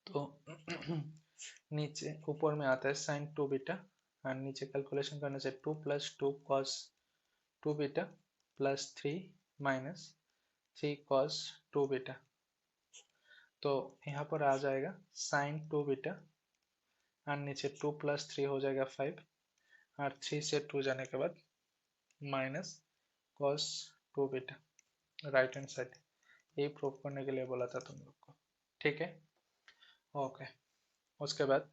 तो नीचे ऊपर में आता है sin 2 बीटा, और नीचे कैलकुलेशन करने से 2 + 2 cos 2 बीटा + 3 - 3 cos 2 बीटा। तो यहाँ पर आ जाएगा साइन 2 बीटा और नीचे 2 + 3 हो जाएगा 5 और 3 से 2 जाने के बाद minus cos 2 beta right hand side. यही प्रूव करने के लिए बोला था तुम लोग को, ठीक है। ओके, उसके बाद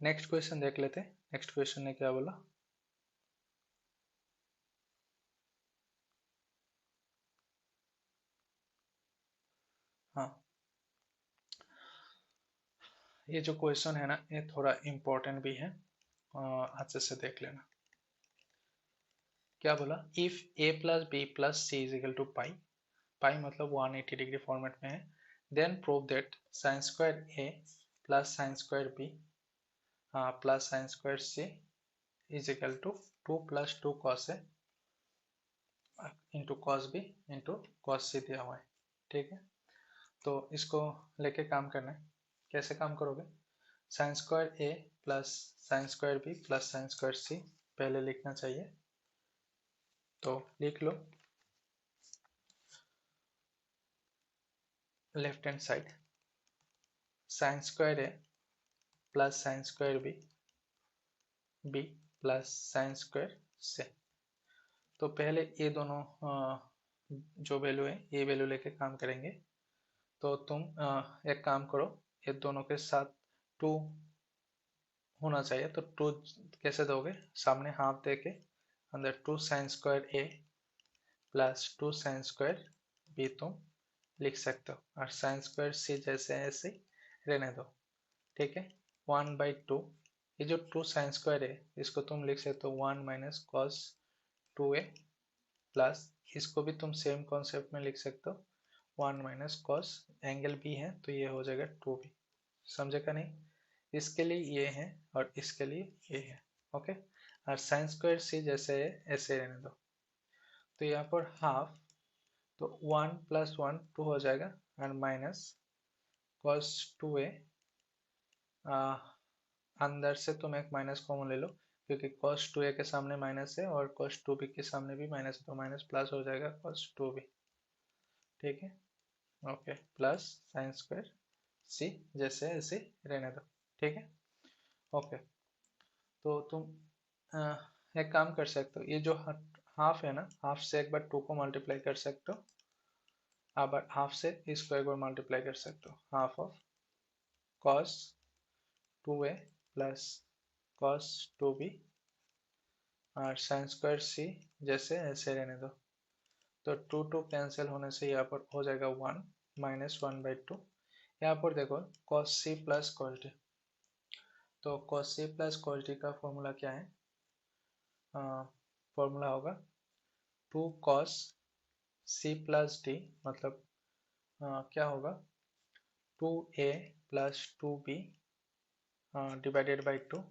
नेक्स्ट क्वेश्चन देख लेते हैं। नेक्स्ट क्वेश्चन ने क्या बोला। हाँ, ये जो क्वेश्चन है ना, ये थोड़ा इम्पोर्टेंट भी है, अच्छे से देख लेना। क्या बोला, if a + b + c is equal to pi, pi मतलब 180 डिग्री फॉर्मेट में है, then prove that sine square a plus sine square b plus sine square c is equal to 2 + 2 cos a into cos B into cos C दिया हुआ है, ठीक है। तो इसको लेके काम करना है। कैसे काम करोगे, sine square A plus sine square B plus sine square C पहले लिखना चाहिए, तो लिख लो। Left hand side sine square A plus sine square B plus sine square C. तो पहले ये दोनों जो वैल्यू है ये वैल्यू लेके काम करेंगे। तो तुम एक काम करो, ये दोनों के साथ 2 होना चाहिए, तो 2 कैसे दोगे, सामने हाफ दे के अंदर 2 sign square A plus 2 sign square B तुम लिख सकते हो, और साइन स्क्वायर सी जैसे ऐसे रहने दो, ठीक है। 1/2, ये जो 2 साइन स्क्वायर है इसको तुम लिख सकते हो 1 माइनस कॉस 2a प्लस, इसको भी तुम सेम कॉन्सेप्ट में लिख सकते हो 1 माइनस कॉस, एंगल बी है तो ये हो जाएगा 2b। समझे का नहीं, इसके लिए ये है और इसके लिए ये है, ओके। और साइन स्क्वायर सी जैसे है ऐसे रहने दो। तो यहाँ पर हाफ, तो 1 + 1 2 हो जाएगा और माइनस कॉस 2a, अंदर से तुम एक माइनस कॉमन ले लो क्योंकि cos 2a के सामने माइनस है और cos 2b के सामने भी माइनस है, तो माइनस प्लस हो जाएगा cos 2b, ठीक है। ओके, प्लस साइन स्क्वायर सी जैसे ऐसे रहने दो, ठीक है। ओके, तो तुम एक काम कर सकते हो, ये जो हाफ है ना, हाफ से एक बार 2 को मल्टीप्लाई कर सकते हो, अब हाफ से इसको एक बार मल्टीप्लाई कर सकते हो, half of cos 2a plus cos 2b और साइन स्क्वायर सी जैसे ऐसे रहने दो। तो 2 2 कैंसिल होने से यहाँ पर हो जाएगा 1 माइनस 1/2। यहाँ पर देखो cos c plus cos d, तो cos c plus cos d का फॉर्मूला क्या है, फॉर्मूला होगा 2 cos c प्लस d, मतलब क्या होगा 2a plus 2b divided by 2।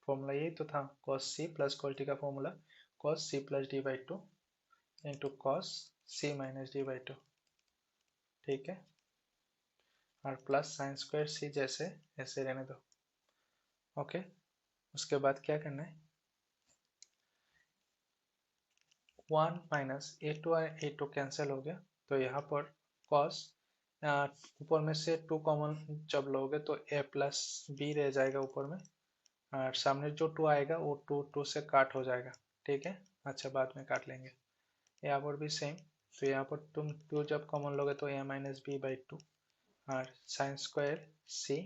Formula यही तो था, cos c plus cos d का formula cos c plus d by 2 into cos c minus d by 2, ठीक है। और प्लस साइन स्क्वायर सी जैसे ऐसे रहने दो, ओके। उसके बाद क्या करना है, 1 माइनस a2 और a2 कैंसिल हो गया, तो यहाँ पर cos ऊपर में से 2 कॉमन जब लोगे तो a प्लस b रह जाएगा ऊपर में, और सामने जो 2 आएगा वो 2 2 से काट हो जाएगा, ठीक है। अच्छा, बाद में काट लेंगे। यहाँ पर भी सेम, तो यहाँ पर तुम 2 जब कॉमन लोगे तो a माइनस बी बाई 2 और साइन स्क्वायर सी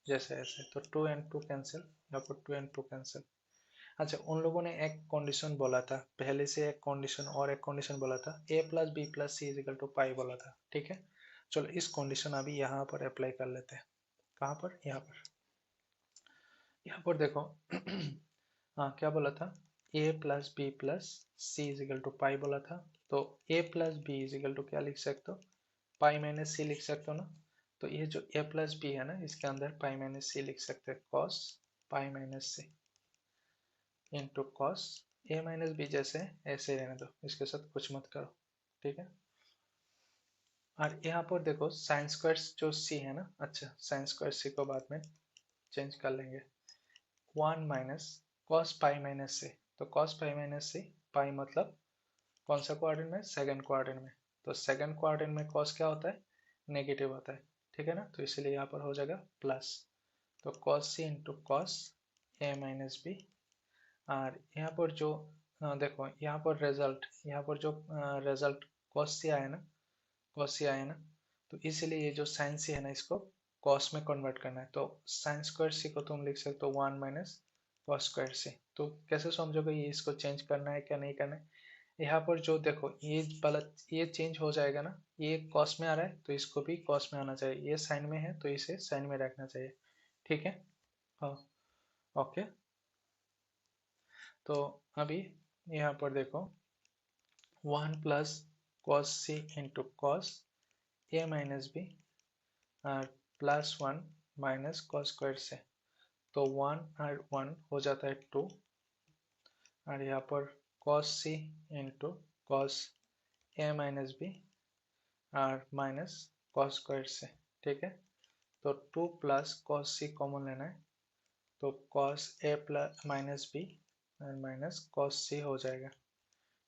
जैसे ऐसे, तो 2 and 2 कैंसिल, यहाँ पर 2 and 2 कैंसिल। अच्छा, उन लोगों ने एक कंडीशन बोला था पहले से, एक कंडीशन और एक कंडीशन बोला था a plus B plus C is equal to pi बोला था, ठीक है। चलो इस कंडीशन अभी यहाँ पर अप्लाई कर लेते हैं। कहाँ पर, यहाँ पर, यहाँ पर देखो हाँ, क्या बोला था, a plus B plus C is equal to pi बोला था, तो a plus B is equal to क्या लिख सकते हो, पाई माइनस सी लिख सकते हो ना। तो ये जो a प्लस बी है ना, इसके अंदर पाई माइनस सी लिख सकते हैं, cos pi minus C into cos A minus B जैसे ऐसे रहने दो, इसके साथ कुछ मत करो, ठीक है। और यहाँ पर देखो साइन स्क्वायर जो सी है ना, अच्छा साइन स्क्वायर सी को बाद में चेंज कर लेंगे, 1 माइनस कॉस पाई माइनस सी, तो कॉस पाई माइनस सी, पाई मतलब कौन सा क्वाड्रेंट में, सेकंड क्वाड्रेंट में, तो सेकंड क्वाड्रेंट में कॉस क्या होता है, नेगेटिव होता है, ठीक है ना, तो इसलिए यहाँ पर हो जाएगा प्लस, तो cos C into cos A minus B. और यहाँ पर जो देखो यहाँ पर रिजल्ट, यहाँ पर जो रिजल्ट कॉस सी आया ना, कॉस सी आया ना, तो इसलिए ये जो साइन सी है ना, इसको कॉस में कन्वर्ट करना है। तो साइन स्क्वायर सी को तुम लिख सकते हो 1 माइनस कॉस स्क्वायर सी। तो कैसे समझोगे ये इसको चेंज करना है क्या नहीं करना है। यहाँ पर जो देखो ये वाला ये चेंज हो जाएगा ना, ये कॉस में आ रहा है तो इसको भी कॉस में आना चाहिए, ये साइन में है तो इसे साइन में रखना चाहिए। ठीक है, हाँ, ओके। तो अभी यहाँ पर देखो 1 plus cos C into cos A minus B और प्लस 1 माइनस कॉस स्क्वायर से, तो 1 और 1 हो जाता है 2, और यहाँ पर cos C into cos A minus B और माइनस कॉस स्क्वायर से। ठीक है, तो 2 प्लस कॉस सी कॉमन लेना है, तो cos A plus minus B और माइनस कॉस सी हो जाएगा।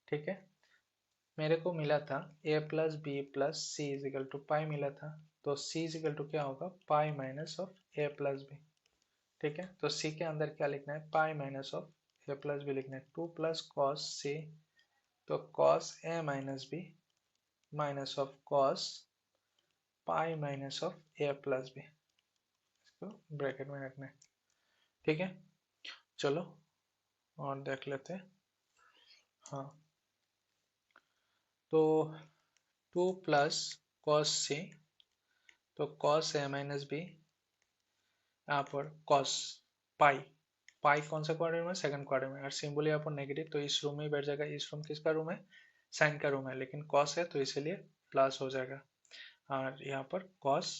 ठीक है, मेरे को मिला था A plus B plus C is equal to pi मिला था, तो सी इज इक्वल टू क्या होगा, pi minus of A plus B. ठीक है, तो सी के अंदर क्या लिखना है, pi minus of A plus B लिखना है। 2 प्लस कॉस सी, तो cos A minus B minus of cos pi minus of A plus B, इसको ब्रैकेट में रखना है। ठीक है, चलो और देख लेते हैं। हाँ, तो 2 प्लस कॉस सी, तो कॉस ए माइनस बी, यहाँ पर कॉस पाई, पाई कौन सा क्वाड्रेंट में, सेकंड क्वाड्रेंट में, और सिंबल यहाँ पर नेगेटिव तो इस रूम में बैठ जाएगा। इस रूम किसका रूम है, साइन का रूम है, लेकिन कॉस है तो इसीलिए प्लस हो जाएगा, और यहाँ पर कॉस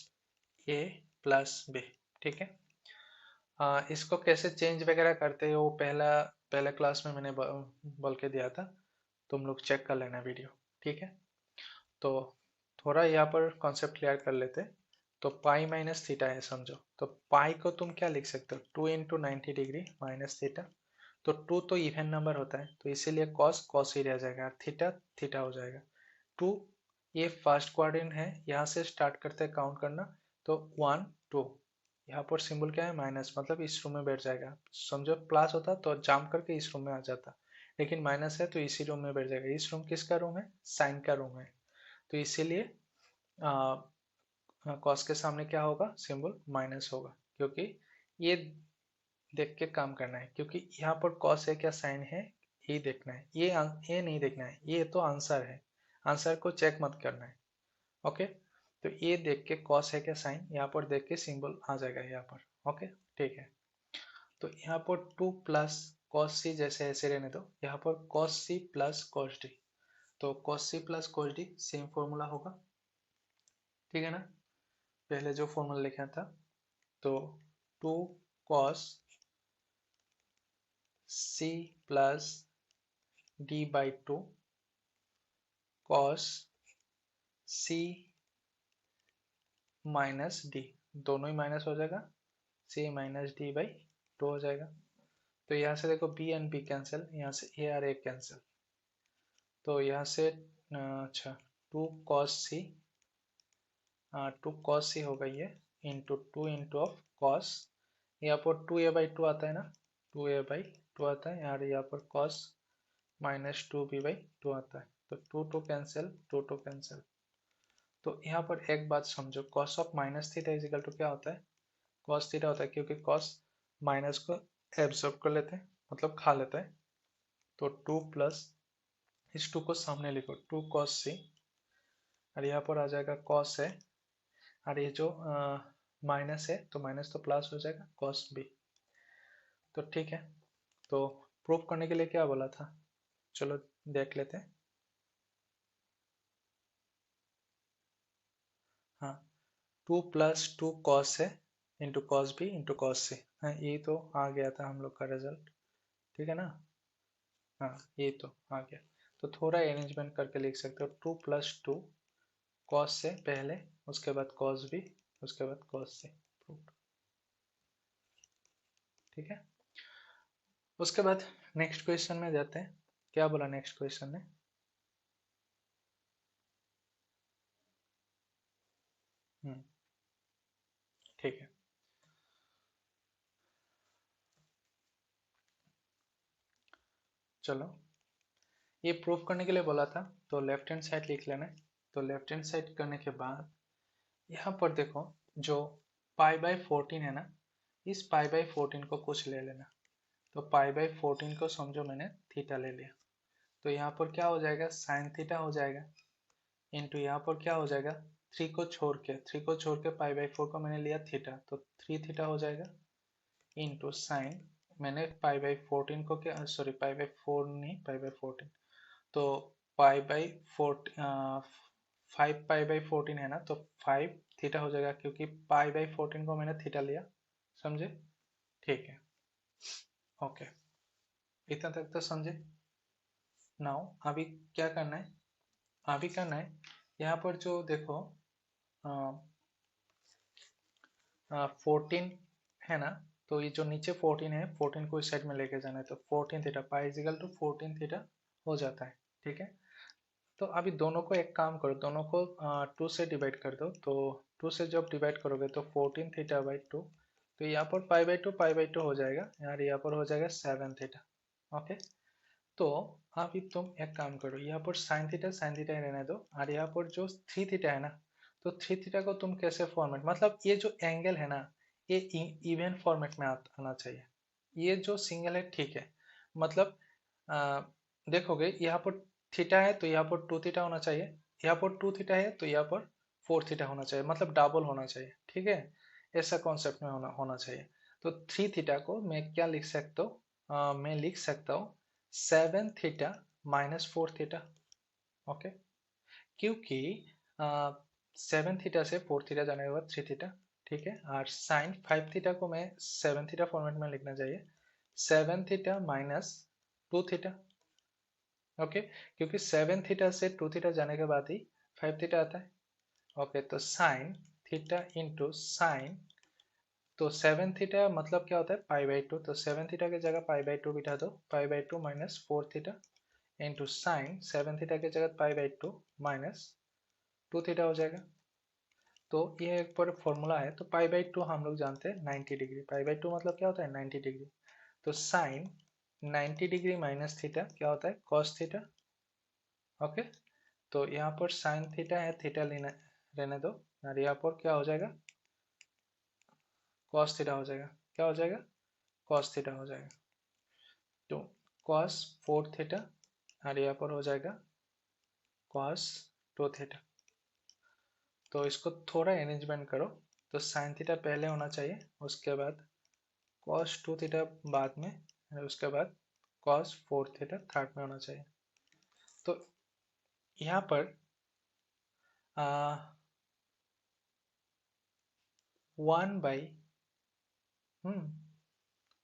ए प्लस बी। ठीक है, इसको कैसे चेंज वगैरह करते हो वो पहला क्लास में मैंने बोल के दिया था, तुम लोग चेक कर लेना वीडियो। ठीक है, तो थोड़ा यहाँ पर कॉन्सेप्ट क्लियर कर लेते हैं। तो पाई माइनस थीटा है समझो, तो पाई को तुम क्या लिख सकते हो, 2 इंटू 90 डिग्री माइनस थीटा। तो 2 तो इवन नंबर होता है तो इसीलिए कॉस कॉस ही रह जाएगा, थीटा थीटा हो जाएगा। 2 ये फर्स्ट क्वाड्रेंट है, यहाँ से स्टार्ट करते हैं काउंट करना, तो 1 2, यहाँ पर सिंबल क्या है माइनस, मतलब इस रूम में बैठ जाएगा। समझो प्लस होता तो जंप करके इस रूम में आ जाता, लेकिन माइनस है तो इसी रूम में बैठ जाएगा। इस रूम किसका रूम है, साइन का रूम है, तो इसीलिए कॉस के सामने क्या होगा, सिंबल माइनस होगा, क्योंकि ये देख के काम करना है, क्योंकि यहाँ पर कॉस है क्या साइन है ये देखना है, ये नहीं देखना है, ये तो आंसर है, आंसर को चेक मत करना है। ओके, तो ये देख के कॉस है क्या साइन, यहाँ पर देख के सिंबल आ जाएगा यहाँ पर। ओके, ठीक है, तो यहाँ पर 2 प्लस कॉस सी जैसे ऐसे रहने दो, यहाँ पर cos C plus cos D, तो cos C plus cos D same formula होगा। ठीक है ना, पहले जो फॉर्मूला लिखा था, तो 2 cos c plus D by 2 cos c minus D, दोनों ही माइनस हो जाएगा, c माइनस डी बाई 2 हो जाएगा। तो यहाँ से देखो b एंड b कैंसिल, यहाँ से a और a कैंसिल, तो यहाँ से अच्छा 2 cos c, 2 cos c हो गई है इंटू 2 इंटू ऑफ cos, यहाँ पर 2a बाई 2 आता है ना, 2a बाई 2 आता है, और यहाँ पर cos माइनस 2b बाई 2 आता है, तो 2 2 कैंसिल, 2 2 कैंसिल। तो यहाँ पर एक बात समझो, cos of minus theta is equal to क्या होता है, cos थीटा होता है, क्योंकि cos माइनस को एब्जॉर्ब कर लेते हैं, मतलब खा लेता है। तो 2 प्लस इस 2 को सामने लिखो, 2 cos c, और यहाँ पर आ जाएगा cos है, और ये जो माइनस है तो माइनस तो प्लस हो जाएगा cos b। तो ठीक है, तो प्रूफ करने के लिए क्या बोला था, चलो देख लेते हैं। हाँ, 2 प्लस 2 कॉस है into cos B into cos C, हाँ ये तो आ गया था हम लोग का रिजल्ट। ठीक है ना, हाँ ये तो आ गया, तो थोड़ा अरेंजमेंट करके लिख सकते हो, 2 प्लस 2 कॉस से पहले, उसके बाद कॉस बी, उसके बाद कॉस सी। ठीक है, उसके बाद नेक्स्ट क्वेश्चन में जाते हैं। क्या बोला नेक्स्ट क्वेश्चन में, हम्म ठीक है, चलो ये प्रूफ करने के लिए बोला था, तो लेफ्ट हैंड साइड लिख लेना है। तो लेफ्ट हैंड साइड करने के बाद यहाँ पर देखो, जो पाई बाई 14 है ना, इस पाई बाई 14 को कुछ ले लेना। तो पाई बाई 14 को समझो मैंने थीटा ले लिया, तो यहाँ पर क्या हो जाएगा, साइन थीटा हो जाएगा, इंटू यहाँ पर क्या हो जाएगा, थ्री को छोड़ के पाई बाई 4 को मैंने लिया थीटा, तो 3 थीटा हो जाएगा, इंटू साइन, मैंने पाई बाई 14 को क्या, सॉरी पाई बाई 4 नहीं, पाई बाई 14, तो पाई बाई 5 पाई बाई 14 है ना, तो 5 थीटा हो जाएगा, क्योंकि पाई बाई 14 को मैंने थीटा लिया, समझे? ठीक है, ओके, इतना तक तो समझे। नाउ अभी क्या करना है, अभी करना है यहाँ पर जो देखो 14 है ना, तो ये जो नीचे 14 है, 14 को इस साइड में लेके जाना है, तो 14 theta pi equal to 14 theta हो जाता है, ठीक है। तो अभी दोनों को एक काम करो, दोनों को 2 से डिवाइड कर दो, तो 2 से जब डिवाइड करोगे तो 14 थीटा बाई 2, तो यहाँ पर पाई बाई टू हो जाएगा, यार यहाँ पर हो जाएगा 7 थीटा, ओके। तो अभी तुम एक काम करो, यहाँ पर साइन थीटा ही रहने दो, और यहाँ पर जो 3 थीटा है ना, तो 3 थीटा को तुम कैसे फॉर्मेट, मतलब ये जो एंगल है ना, ये इवन फॉर्मेट में आना चाहिए। ये जो सिंगल है ठीक है, मतलब आ, देखोगे यहाँ पर थीटा है तो यहाँ पर 2 थीटा होना चाहिए, यहाँ पर 2 थीटा है तो यहाँ पर 4 थीटा होना चाहिए, मतलब डबल होना चाहिए, ठीक है। ऐसा कॉन्सेप्ट में होना चाहिए। तो 3 थीटा को मैं क्या लिख सकता हूँ, मैं लिख सकता हूँ 7 थीटा माइनस 4 थीटा, ओके। क्योंकि 7 थीटा से 4 थीटा जाने के बाद 3 थीटा, ठीक है। और साइन 5 थीटा को मैं 7 थीटा फॉर्मेट में लिखना चाहिए, 7 थीटा माइनस 2 थीटा, ओके। क्योंकि 7 थीटा से 2 थीटा जाने के बाद ही 5 थीटा आता है, ओके। तो साइन थीटा इंटू साइन, तो 7 थीटा मतलब क्या होता है, पाई बाई 2, तो 7 थीटा की जगह पाई बाई 2 बिठा दो, pi by 2 minus 4 theta into sine 7 theta की जगह पाई बाई 2 माइनस 2 थीटा हो जाएगा। तो ये एक पर फॉर्मूला है, तो पाई बाई 2 हम लोग जानते हैं 90 डिग्री, पाई बाई 2 मतलब क्या होता है 90 डिग्री, तो साइन 90 डिग्री माइनस थीटा क्या होता है, कॉस थीटा, ओके। तो यहाँ पर साइन थीटा है, थीटा लेना रहने दो, और यहाँ पर क्या हो जाएगा, कॉस थीटा हो जाएगा, क्या हो जाएगा, कॉस थीटा हो जाएगा। तो कॉस 4 थीटा, और यहाँ पर हो जाएगा कॉस 2 थीटा। तो इसको थोड़ा अरेंजमेंट करो, तो साइन थीटा पहले होना चाहिए, उसके बाद कॉस 2 थीटा बाद में, और उसके बाद कॉस 4 थीटा थर्ड में होना चाहिए। तो यहाँ पर 1 बाई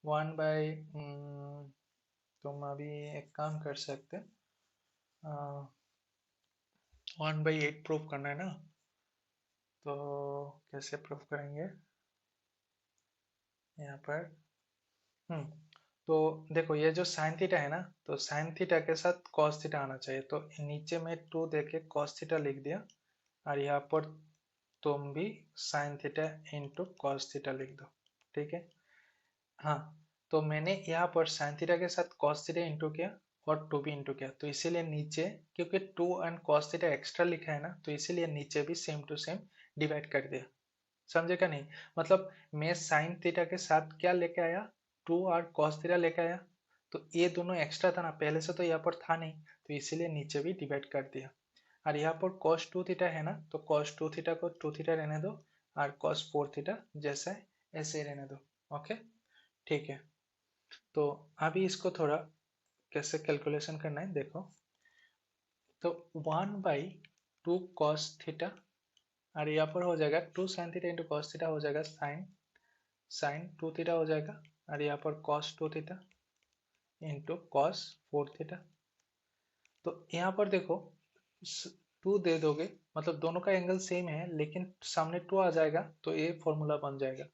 1 बाई तुम अभी एक काम कर सकते, 1/8 प्रूफ करना है ना, तो कैसे प्रूफ करेंगे यहाँ पर, हम्म तो देखो ये जो साइन थीटा है ना, तो साइन थीटा के साथ कॉस थीटा आना चाहिए, तो नीचे में 2 देके कॉस थीटा लिख दिया, और यहाँ पर तुम भी sign theta into cos theta लिख दो, ठीक है। हाँ, तो मैंने यहाँ पर साइन थीटा के साथ कॉस थीटा इंटू किया और 2 भी इंटू किया, तो इसीलिए नीचे, क्योंकि 2 एंड कॉस थीटा एक्स्ट्रा लिखा है ना, तो इसीलिए नीचे भी सेम टू सेम डिवाइड कर दिया, समझे का नहीं। मतलब मैं साइन थीटा के साथ क्या लेके आया, 2 और कॉस थीटा लेके आया, तो ये दोनों एक्स्ट्रा था ना पहले से, तो यहाँ पर था नहीं, तो इसीलिए नीचे भी डिवाइड कर दिया। और यहाँ पर cos 2 थीटा है ना, तो cos 2 थीटा को 2 थीटा रहने दो, और cos 4 थीटा जैसा है ऐसे ही रहने दो, ओके, ठीक है। तो अभी इसको थोड़ा कैसे कैलकुलेशन करना है देखो, तो 1/2 cos थीटा, और यहाँ पर हो जाएगा 2 sin theta into cos theta, हो जाएगा साइन 2 थीटा हो जाएगा, और यहाँ पर cos 2 theta into cos 4 theta. तो यहाँ पर देखो 2 दे दोगे, मतलब दोनों का एंगल सेम है, लेकिन सामने 2 आ जाएगा तो ये फॉर्मूला बन जाएगा।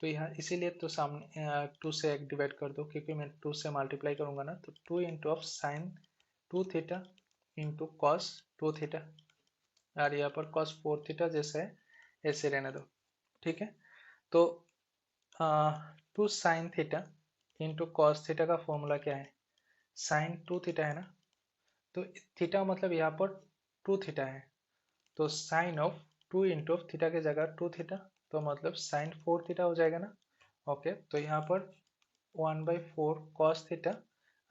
तो यहाँ इसीलिए तो सामने 2 से एक डिवाइड कर दो, क्योंकि मैं 2 से मल्टीप्लाई करूंगा ना, तो 2 into of sine 2 theta into cos 2 theta, और यहाँ पर कॉस 4 थीटा जैसे है ऐसे रहने दो, ठीक है। तो 2 sin theta into cos theta का फॉर्मूला क्या है? sin 2 थीटा है ना, तो थीटा मतलब यहाँ पर 2 थीटा है, तो साइन ऑफ 2 इंटू थीटा की जगह 2 थीटा, तो मतलब sin 4 थीटा हो जाएगा ना। ओके, तो यहाँ पर 1/4 कॉस थीटा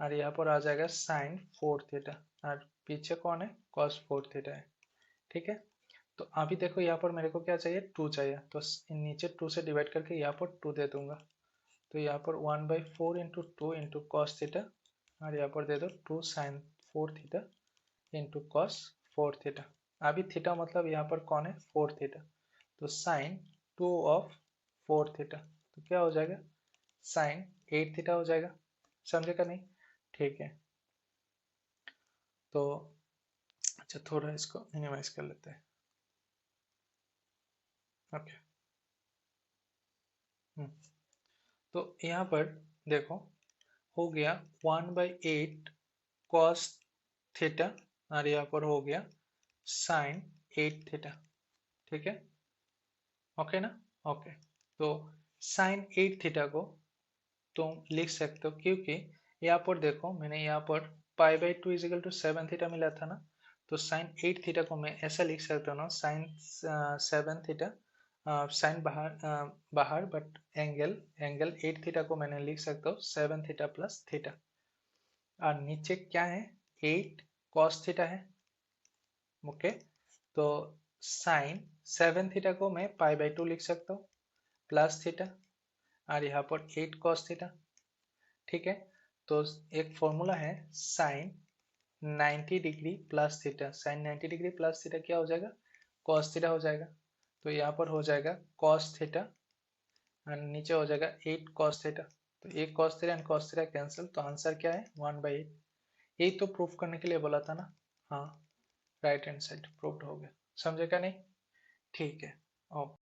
और यहाँ पर आ जाएगा sin 4 थीटा, और पीछे कौन है? cos 4 थीटा है। ठीक है, तो अभी देखो यहाँ पर मेरे को क्या चाहिए? 2 चाहिए, तो नीचे 2 से डिवाइड करके यहाँ पर 2 दे दूंगा, तो यहाँ पर 1/4 इंटू 2 इंटू कॉस थीटा, और यहाँ पर दे दो 2 sin 4 theta into cos 4 theta. अभी थीटा मतलब यहाँ पर कौन है? 4 थीटा, तो sin 2 of 4 थीटा, तो क्या हो जाएगा? sin 8 थीटा हो जाएगा। समझे का नहीं? ठीक है, तो अच्छा थोड़ा इसको मिनिमाइज कर लेते हैं। ओके, तो यहाँ पर देखो हो गया 1/8 कॉस थीटा, और यहाँ पर हो गया sin 8 थीटा। ठीक है, ओके ना? ओके, तो sin 8 थीटा को तुम लिख सकते हो, क्योंकि यहाँ पर देखो मैंने यहाँ पर π/2 = 7 थीटा मिला था ना, तो sin 8 थीटा को मैं ऐसा लिख सकता हूँ ना, sin 7 थीटा, साइन बाहर बट एंगल 8 थीटा को मैंने लिख सकता हूँ 7 थीटा प्लस थीटा, और नीचे क्या है? 8 कॉस थीटा है। ओके, तो sin 7 थीटा को मैं π/2 लिख सकता हूँ प्लस थीटा, और यहाँ पर 8 कॉस थीटा। ठीक है, तो एक फॉर्मूला है sine 90 degree plus theta, sine 90 degree plus theta क्या हो जाएगा? कॉस थीटा हो जाएगा, तो यहाँ पर हो जाएगा कॉस थीटा, और नीचे हो जाएगा 8 कॉस थीटा, तो 1 cos theta and cos theta cancel, तो आंसर क्या है? 1/8। यही तो प्रूफ करने के लिए बोला था ना। हाँ, राइट हैंड साइड प्रूव्ड हो गया। समझे का नहीं? ठीक है, ओके।